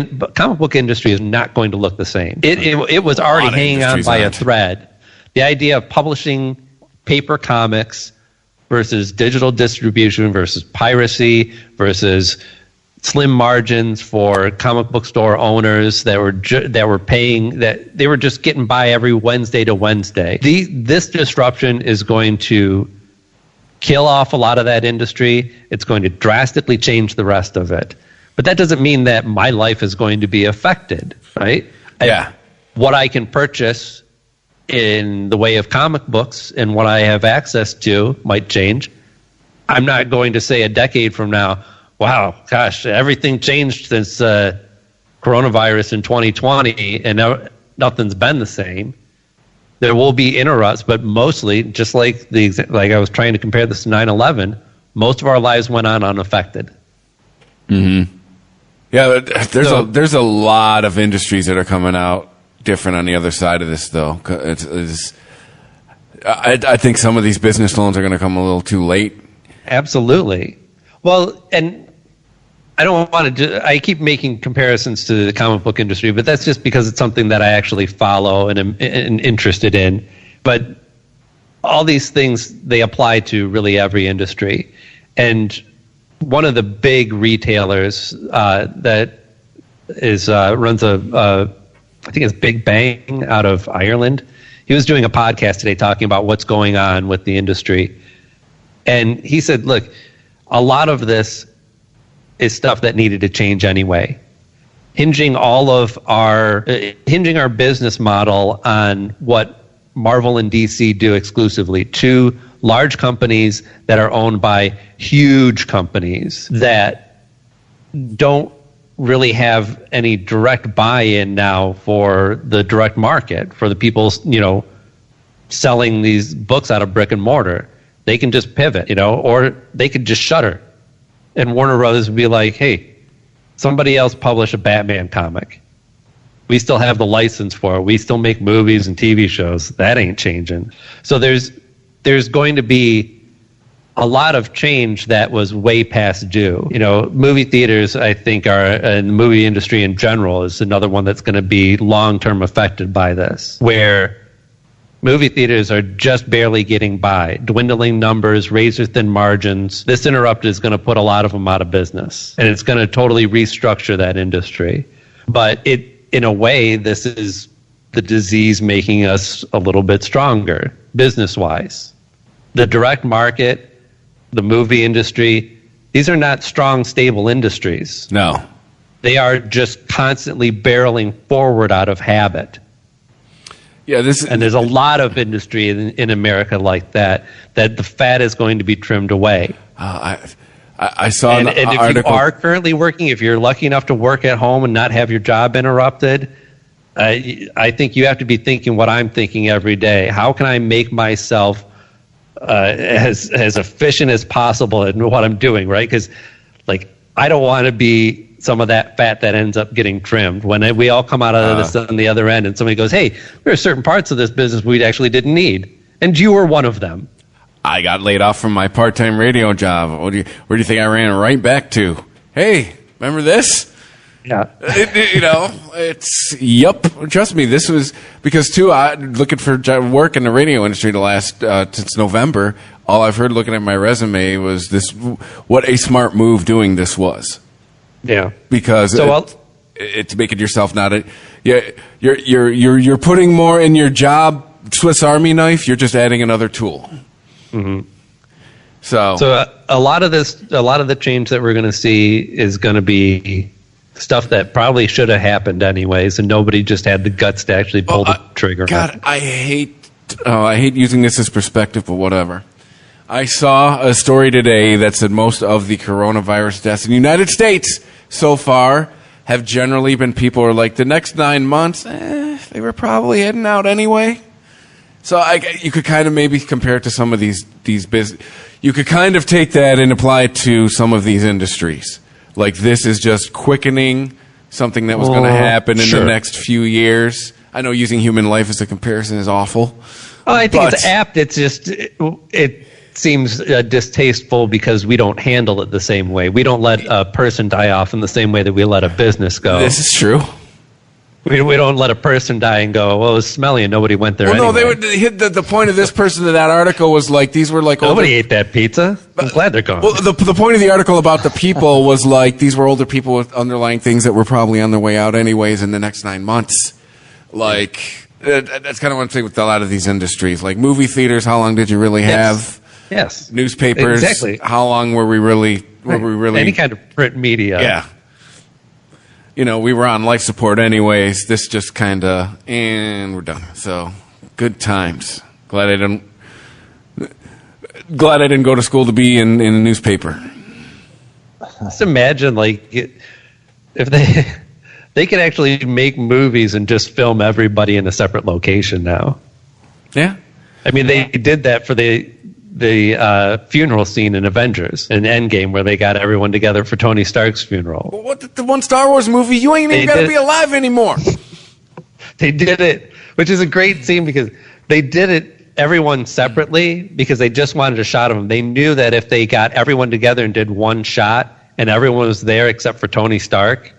book industry is not going to look the same. It was already hanging on by a thread. The idea of publishing paper comics versus digital distribution versus piracy versus slim margins for comic book store owners that were paying, that they were just getting by every Wednesday to Wednesday. This disruption is going to kill off a lot of that industry. It's going to drastically change the rest of it. But that doesn't mean that my life is going to be affected, right? Yeah. What I can purchase in the way of comic books and what I have access to might change. I'm not going to say a decade from now, wow, gosh, everything changed since coronavirus in 2020 and nothing's been the same. There will be interrupts, but mostly, just like I was trying to compare this to 9/11, most of our lives went on unaffected. Mm-hmm. Yeah, there's a lot of industries that are coming out different on the other side of this, though. I think some of these business loans are going to come a little too late. Absolutely. Well, and I don't want to. I keep making comparisons to the comic book industry, but that's just because it's something that I actually follow and am interested in. But all these things, they apply to really every industry. And one of the big retailers that runs I think it's Big Bang out of Ireland. He was doing a podcast today talking about what's going on with the industry. And he said, look, a lot of this is stuff that needed to change anyway. Hinging our business model on what Marvel and DC do exclusively, two large companies that are owned by huge companies that don't really have any direct buy-in now for the direct market, for the people, selling these books out of brick and mortar. They can just pivot, or they could just shutter. And Warner Brothers would be like, hey, somebody else publish a Batman comic. We still have the license for it. We still make movies and TV shows. That ain't changing. So there's going to be a lot of change that was way past due. Movie theaters, I think, and the movie industry in general is another one that's going to be long-term affected by this, where movie theaters are just barely getting by, dwindling numbers, razor-thin margins. This interrupt is going to put a lot of them out of business, and it's going to totally restructure that industry. But in a way, this is the disease making us a little bit stronger, business-wise. The direct market, the movie industry, these are not strong, stable industries. No. They are just constantly barreling forward out of habit. Yeah, and there's a lot of industry in America like that the fat is going to be trimmed away. I saw an if article. You are currently working, if you're lucky enough to work at home and not have your job interrupted, I think you have to be thinking what I'm thinking every day. How can I make myself as efficient as possible in what I'm doing, right? Because, I don't want to be some of that fat that ends up getting trimmed when we all come out of this on the other end and somebody goes, hey, there are certain parts of this business we actually didn't need. And you were one of them. I got laid off from my part-time radio job. Where do you think I ran right back to? Hey, remember this? Yeah. Trust me, this was because, too, I'm looking for work in the radio industry the last, since November. All I've heard looking at my resume was this, what a smart move doing this was. Yeah. Because it's making yourself you're putting more in your job, Swiss Army knife, you're just adding another tool. Mm-hmm. So a lot of the change that we're going to see is going to be stuff that probably should have happened anyways, and nobody just had the guts to actually pull the trigger. God, I hate using this as perspective, but whatever. I saw a story today that said most of the coronavirus deaths in the United States so far have generally been people who are like, the next 9 months, they were probably heading out anyway. So you could kind of maybe compare it to some of these business. You could kind of take that and apply it to some of these industries. Like this is just quickening something that was going to happen in the next few years. I know using human life as a comparison is awful. Oh, I think it's apt. It's just it seems distasteful because we don't handle it the same way. We don't let a person die off in the same way that we let a business go. This is true. We don't let a person die and go, well, it was smelly and nobody went there Well, anyway. no, they would hit the point of this person in that article was like, these were like... Nobody ate that pizza. I'm glad they're gone. Well, the point of the article about the people was like, these were older people with underlying things that were probably on their way out anyways in the next 9 months. Like, that's kind of what I'm saying with a lot of these industries. Like movie theaters, how long did you really have? Yes. Newspapers, exactly. How long were we really... Any kind of print media. Yeah. You know, we were on life support anyways. This just kind of, and we're done. So, good times. Glad I didn't go to school to be in a newspaper. Just imagine, like, if they could actually make movies and just film everybody in a separate location now. Yeah. I mean, they did that for the funeral scene in Avengers, in Endgame, where they got everyone together for Tony Stark's funeral. Well, what the one Star Wars movie? You ain't even got to be alive anymore. They did it, which is a great scene because they did it everyone separately because they just wanted a shot of them. They knew that if they got everyone together and did one shot and everyone was there except for Tony Stark,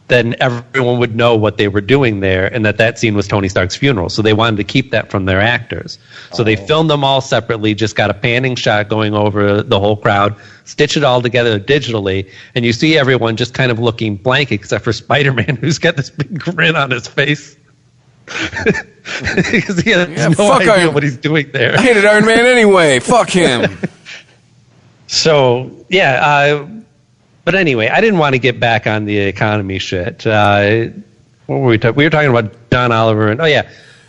then everyone would know what they were doing there and that scene was Tony Stark's funeral. So they wanted to keep that from their actors. So they filmed them all separately, just got a panning shot going over the whole crowd, stitched it all together digitally, and you see everyone just kind of looking blank except for Spider-Man, who's got this big grin on his face. Because he has no idea what he's doing there. I hated Iron Man anyway. Fuck him. So, yeah, but anyway, I didn't want to get back on the economy shit. What were we talking? We were talking about John Oliver, and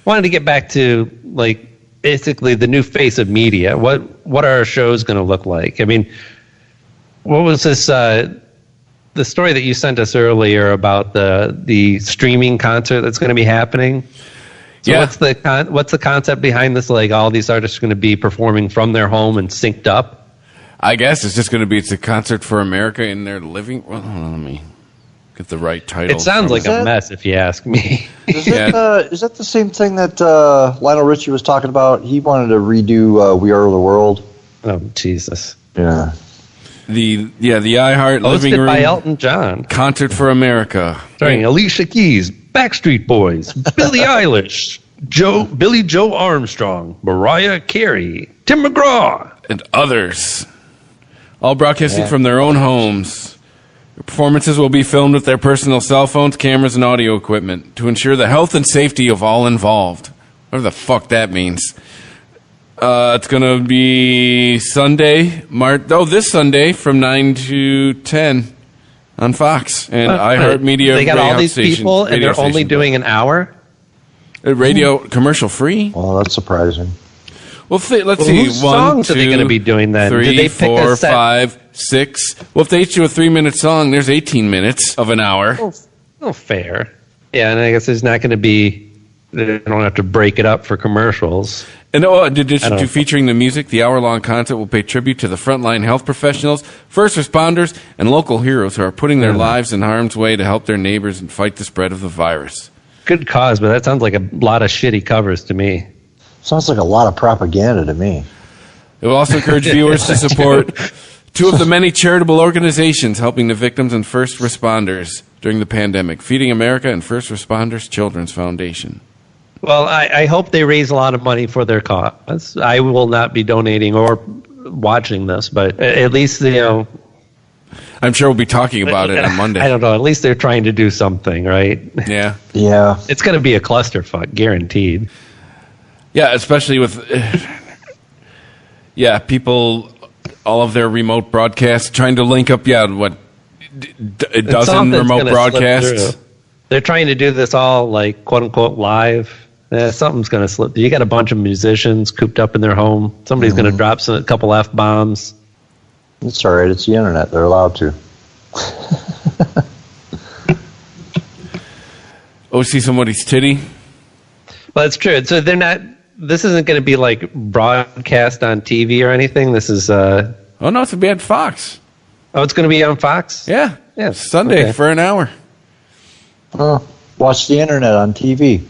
wanted to get back to like basically the new face of media. What are our shows going to look like? I mean, what was this? The story that you sent us earlier about the streaming concert that's going to be happening. So what's the concept behind this? Like all these artists are going to be performing from their home and synced up. I guess it's just going to be a concert for America in their living. Well, hold on, let me get the right title. It sounds like a mess, if you ask me. Is that the same thing that Lionel Richie was talking about? He wanted to redo "We Are the World." Oh Jesus! Yeah. The iHeart Living Room by Elton John. Concert for America, starring Alicia Keys, Backstreet Boys, Billie Eilish, Billy Joe Armstrong, Mariah Carey, Tim McGraw, and others. All broadcasting from their own homes. The performances will be filmed with their personal cell phones, cameras, and audio equipment to ensure the health and safety of all involved. Whatever the fuck that means. It's going to be Sunday, this Sunday from 9 to 10 on Fox and iHeartMedia. They got all these people, and they're only doing an hour? Radio commercial free? Oh, that's surprising. Well, let's see. Whose songs are they going to be doing then? 3, Did they pick 4, a set? 5, 6. Well, if they issue a 3-minute song, there's 18 minutes of an hour. Oh, fair. Yeah, and I guess there's not going to be. They don't have to break it up for commercials. And in addition to featuring the music, the hour-long concert will pay tribute to the frontline health professionals, first responders, and local heroes who are putting their lives in harm's way to help their neighbors and fight the spread of the virus. Good cause, but that sounds like a lot of shitty covers to me. Sounds like a lot of propaganda to me. It will also encourage viewers to support 2 of the many charitable organizations helping the victims and first responders during the pandemic, Feeding America and First Responders Children's Foundation. Well, I hope they raise a lot of money for their cause. I will not be donating or watching this, but at least, I'm sure we'll be talking about it on Monday. I don't know. At least they're trying to do something, right? Yeah. Yeah. It's going to be a clusterfuck, guaranteed. Yeah, especially with people, all of their remote broadcasts trying to link up. Yeah, a dozen remote broadcasts. They're trying to do this all like quote unquote live. Something's going to slip. You got a bunch of musicians cooped up in their home. Somebody's going to drop a couple F-bombs. It's all right. It's the internet. They're allowed to. See somebody's titty? Well, it's true. So they're not this isn't going to be like broadcast on TV or anything. This is. Oh no, it's gonna be on Fox. Oh, it's going to be on Fox. Yeah, Yeah, Sunday okay. for an hour. Watch the internet on TV.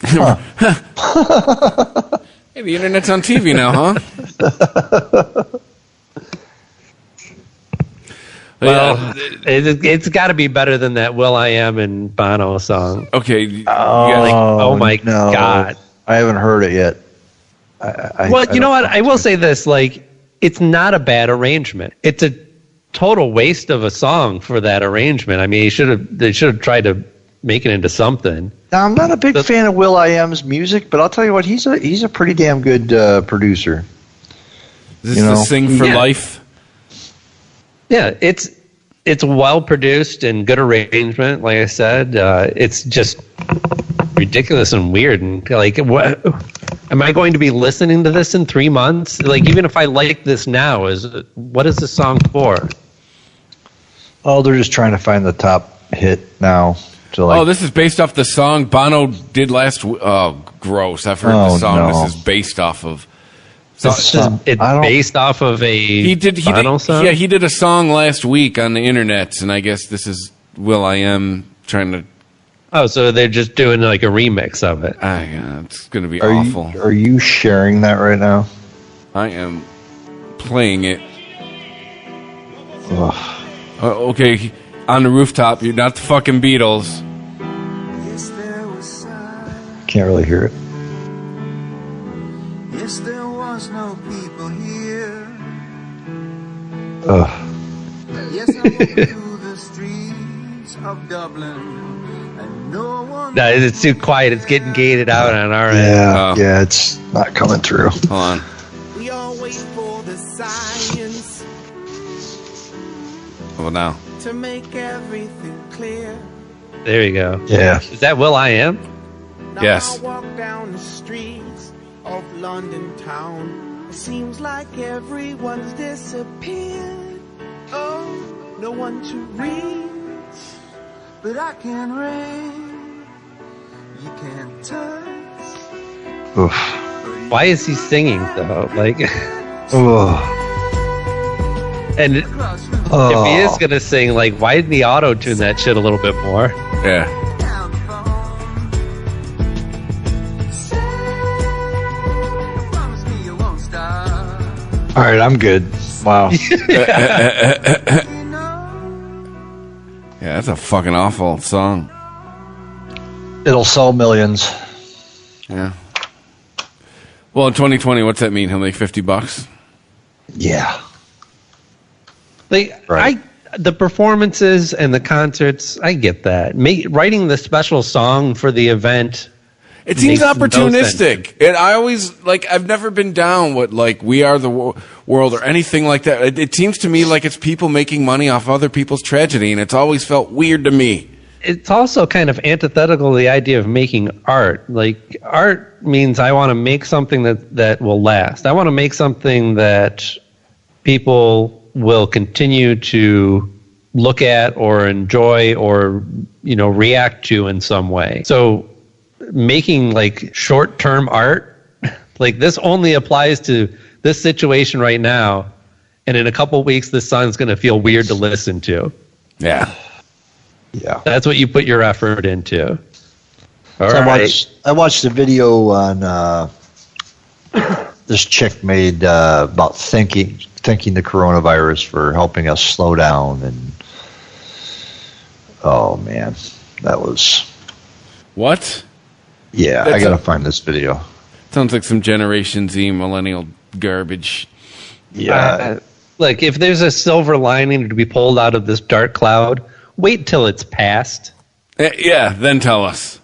Huh. Hey, the internet's on TV now, huh? Well, it's got to be better than that Will I Am and Bono song. Okay. Oh my no. God. I haven't heard it yet. Well, you know what? I will say this: like, it's not a bad arrangement. It's a total waste of a song for that arrangement. I mean, they should have tried to make it into something. Now, I'm not a big fan of Will I Am's music, but I'll tell you what, he's a pretty damn good producer. Is this the Sing for Life? Yeah, it's well produced and good arrangement. Like I said, it's just ridiculous and weird. And like, what am I going to be listening to this in 3 months? Like, even if I like this now, what is the song for? Oh, they're just trying to find the top hit now. This is based off the song Bono did last. Oh, gross! I've heard the song. No. This is based off of. It's based off of a Bono song? Yeah, he did a song last week on the internet, and I guess this is Will I Am trying to. Oh, so they're just doing like a remix of it. It's going to be awful. Are you sharing that right now? I am playing it. Okay, on the rooftop. You're not the fucking Beatles. Can't really hear it. Yes, there was no people here. Yes, I walked through the streets of Dublin, and no one. No, it's too quiet. It's getting gated out on our end. Yeah, it's not coming through. Hold on. We all wait for the science Well, now. to make everything clear. There you go. Yeah. Is that Will I Am? Now Yes. I walk down the streets of London town. It seems like everyone's disappeared. Oh, no one to reach, but I can ring. You can't touch. Oof. Why is he singing though? Like, and if he is gonna sing, like, why didn't he auto tune that shit a little bit more? Yeah. All right, I'm good. Wow. Yeah, that's a fucking awful song. It'll sell millions. Yeah. Well, in 2020, what's that mean? He'll make $50? Yeah. Like, Right. the performances and the concerts, I get that. Writing the special song for the event. It seems makes no opportunistic. And I always, I've never been down with, We Are the World or anything like that. It seems to me like it's people making money off other people's tragedy, and it's always felt weird to me. It's also kind of antithetical to the idea of making art. Like, art means I want to make something that will last. I want to make something that people will continue to look at or enjoy or, react to in some way. So making short-term art, this only applies to this situation right now, and in a couple of weeks this song's going to feel weird to listen to. Yeah. Yeah. That's what you put your effort into. All So right. I watched a video on this chick made about thanking the coronavirus for helping us slow down, and oh man, that was What? yeah. I gotta find this video. Sounds like some Generation Z millennial garbage. Yeah. Look, if there's a silver lining to be pulled out of this dark cloud, wait till it's past. Yeah, then tell us.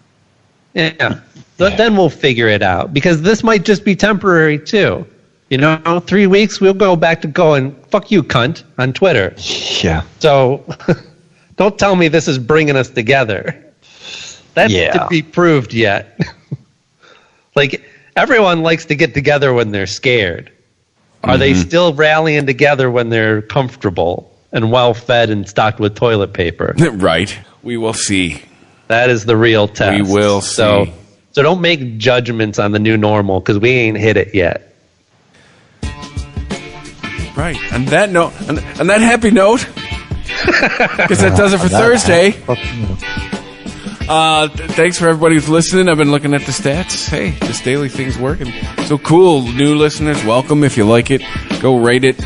Yeah. Then we'll figure it out, because this might just be temporary too. 3 weeks we'll go back to going, fuck you, cunt, on Twitter. Yeah. So don't tell me this is bringing us together. That's to be proved yet. Everyone likes to get together when they're scared. Are they still rallying together when they're comfortable and well fed and stocked with toilet paper? Right. We will see. That is the real test. We will see. So So don't make judgments on the new normal because we ain't hit it yet. Right. On that note, on that happy note, because that does it for Thursday. Thanks for everybody who's listening. I've been looking at the stats. Hey, this daily thing's working. So cool. New listeners, welcome. If you like it, go rate it.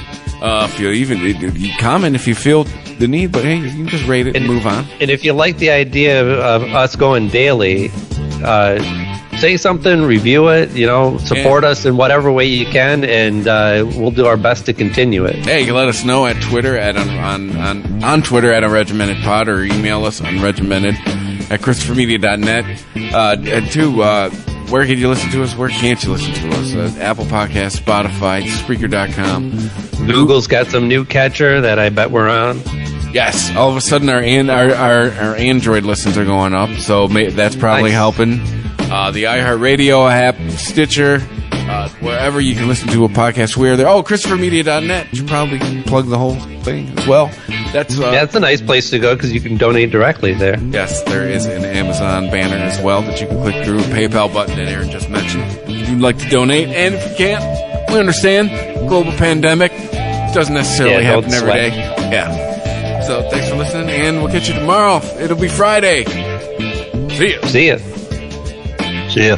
If you comment if you feel the need, but hey, you can just rate it and move on. And if you like the idea of us going daily, say something, review it, support us in whatever way you can, and we'll do our best to continue it. Hey, you can let us know at Twitter on Twitter at @unregimentedpod, or email us unregimented@christophermedia.net. And two, where can you listen to us? Where can't you listen to us? Apple Podcasts, Spotify, Spreaker.com. Google's got some new catcher that I bet we're on. Yes, all of a sudden our Android listens are going up, so that's probably helping. The iHeartRadio app, Stitcher, wherever you can listen to a podcast, we're there. Oh, ChristopherMedia.net. You should probably plug the whole thing as well. That's a nice place to go because you can donate directly there. Yes, there is an Amazon banner as well that you can click through. PayPal button that Aaron just mentioned. If you'd like to donate, and if you can't, we understand. Global pandemic doesn't necessarily happen every day. Yeah. So thanks for listening, and we'll catch you tomorrow. It'll be Friday. See ya. See ya. See ya.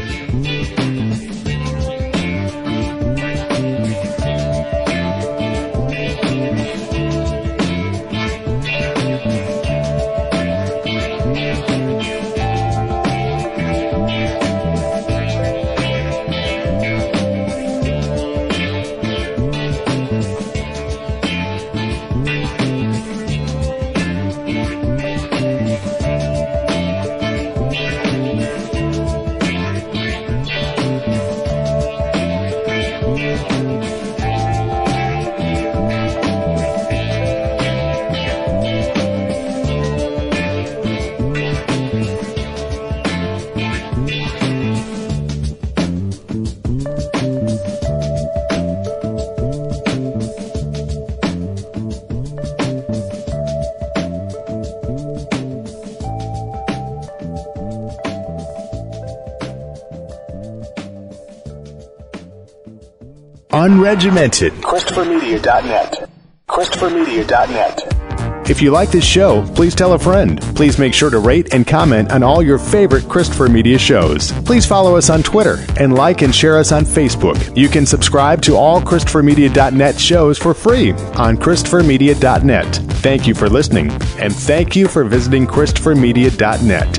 Unregimented. ChristopherMedia.net. ChristopherMedia.net. If you like this show, please tell a friend. Please make sure to rate and comment on all your favorite Christopher Media shows. Please follow us on Twitter and like and share us on Facebook. You can subscribe to all ChristopherMedia.net shows for free on ChristopherMedia.net. Thank you for listening, and thank you for visiting ChristopherMedia.net.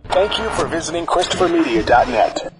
Thank you for visiting ChristopherMedia.net.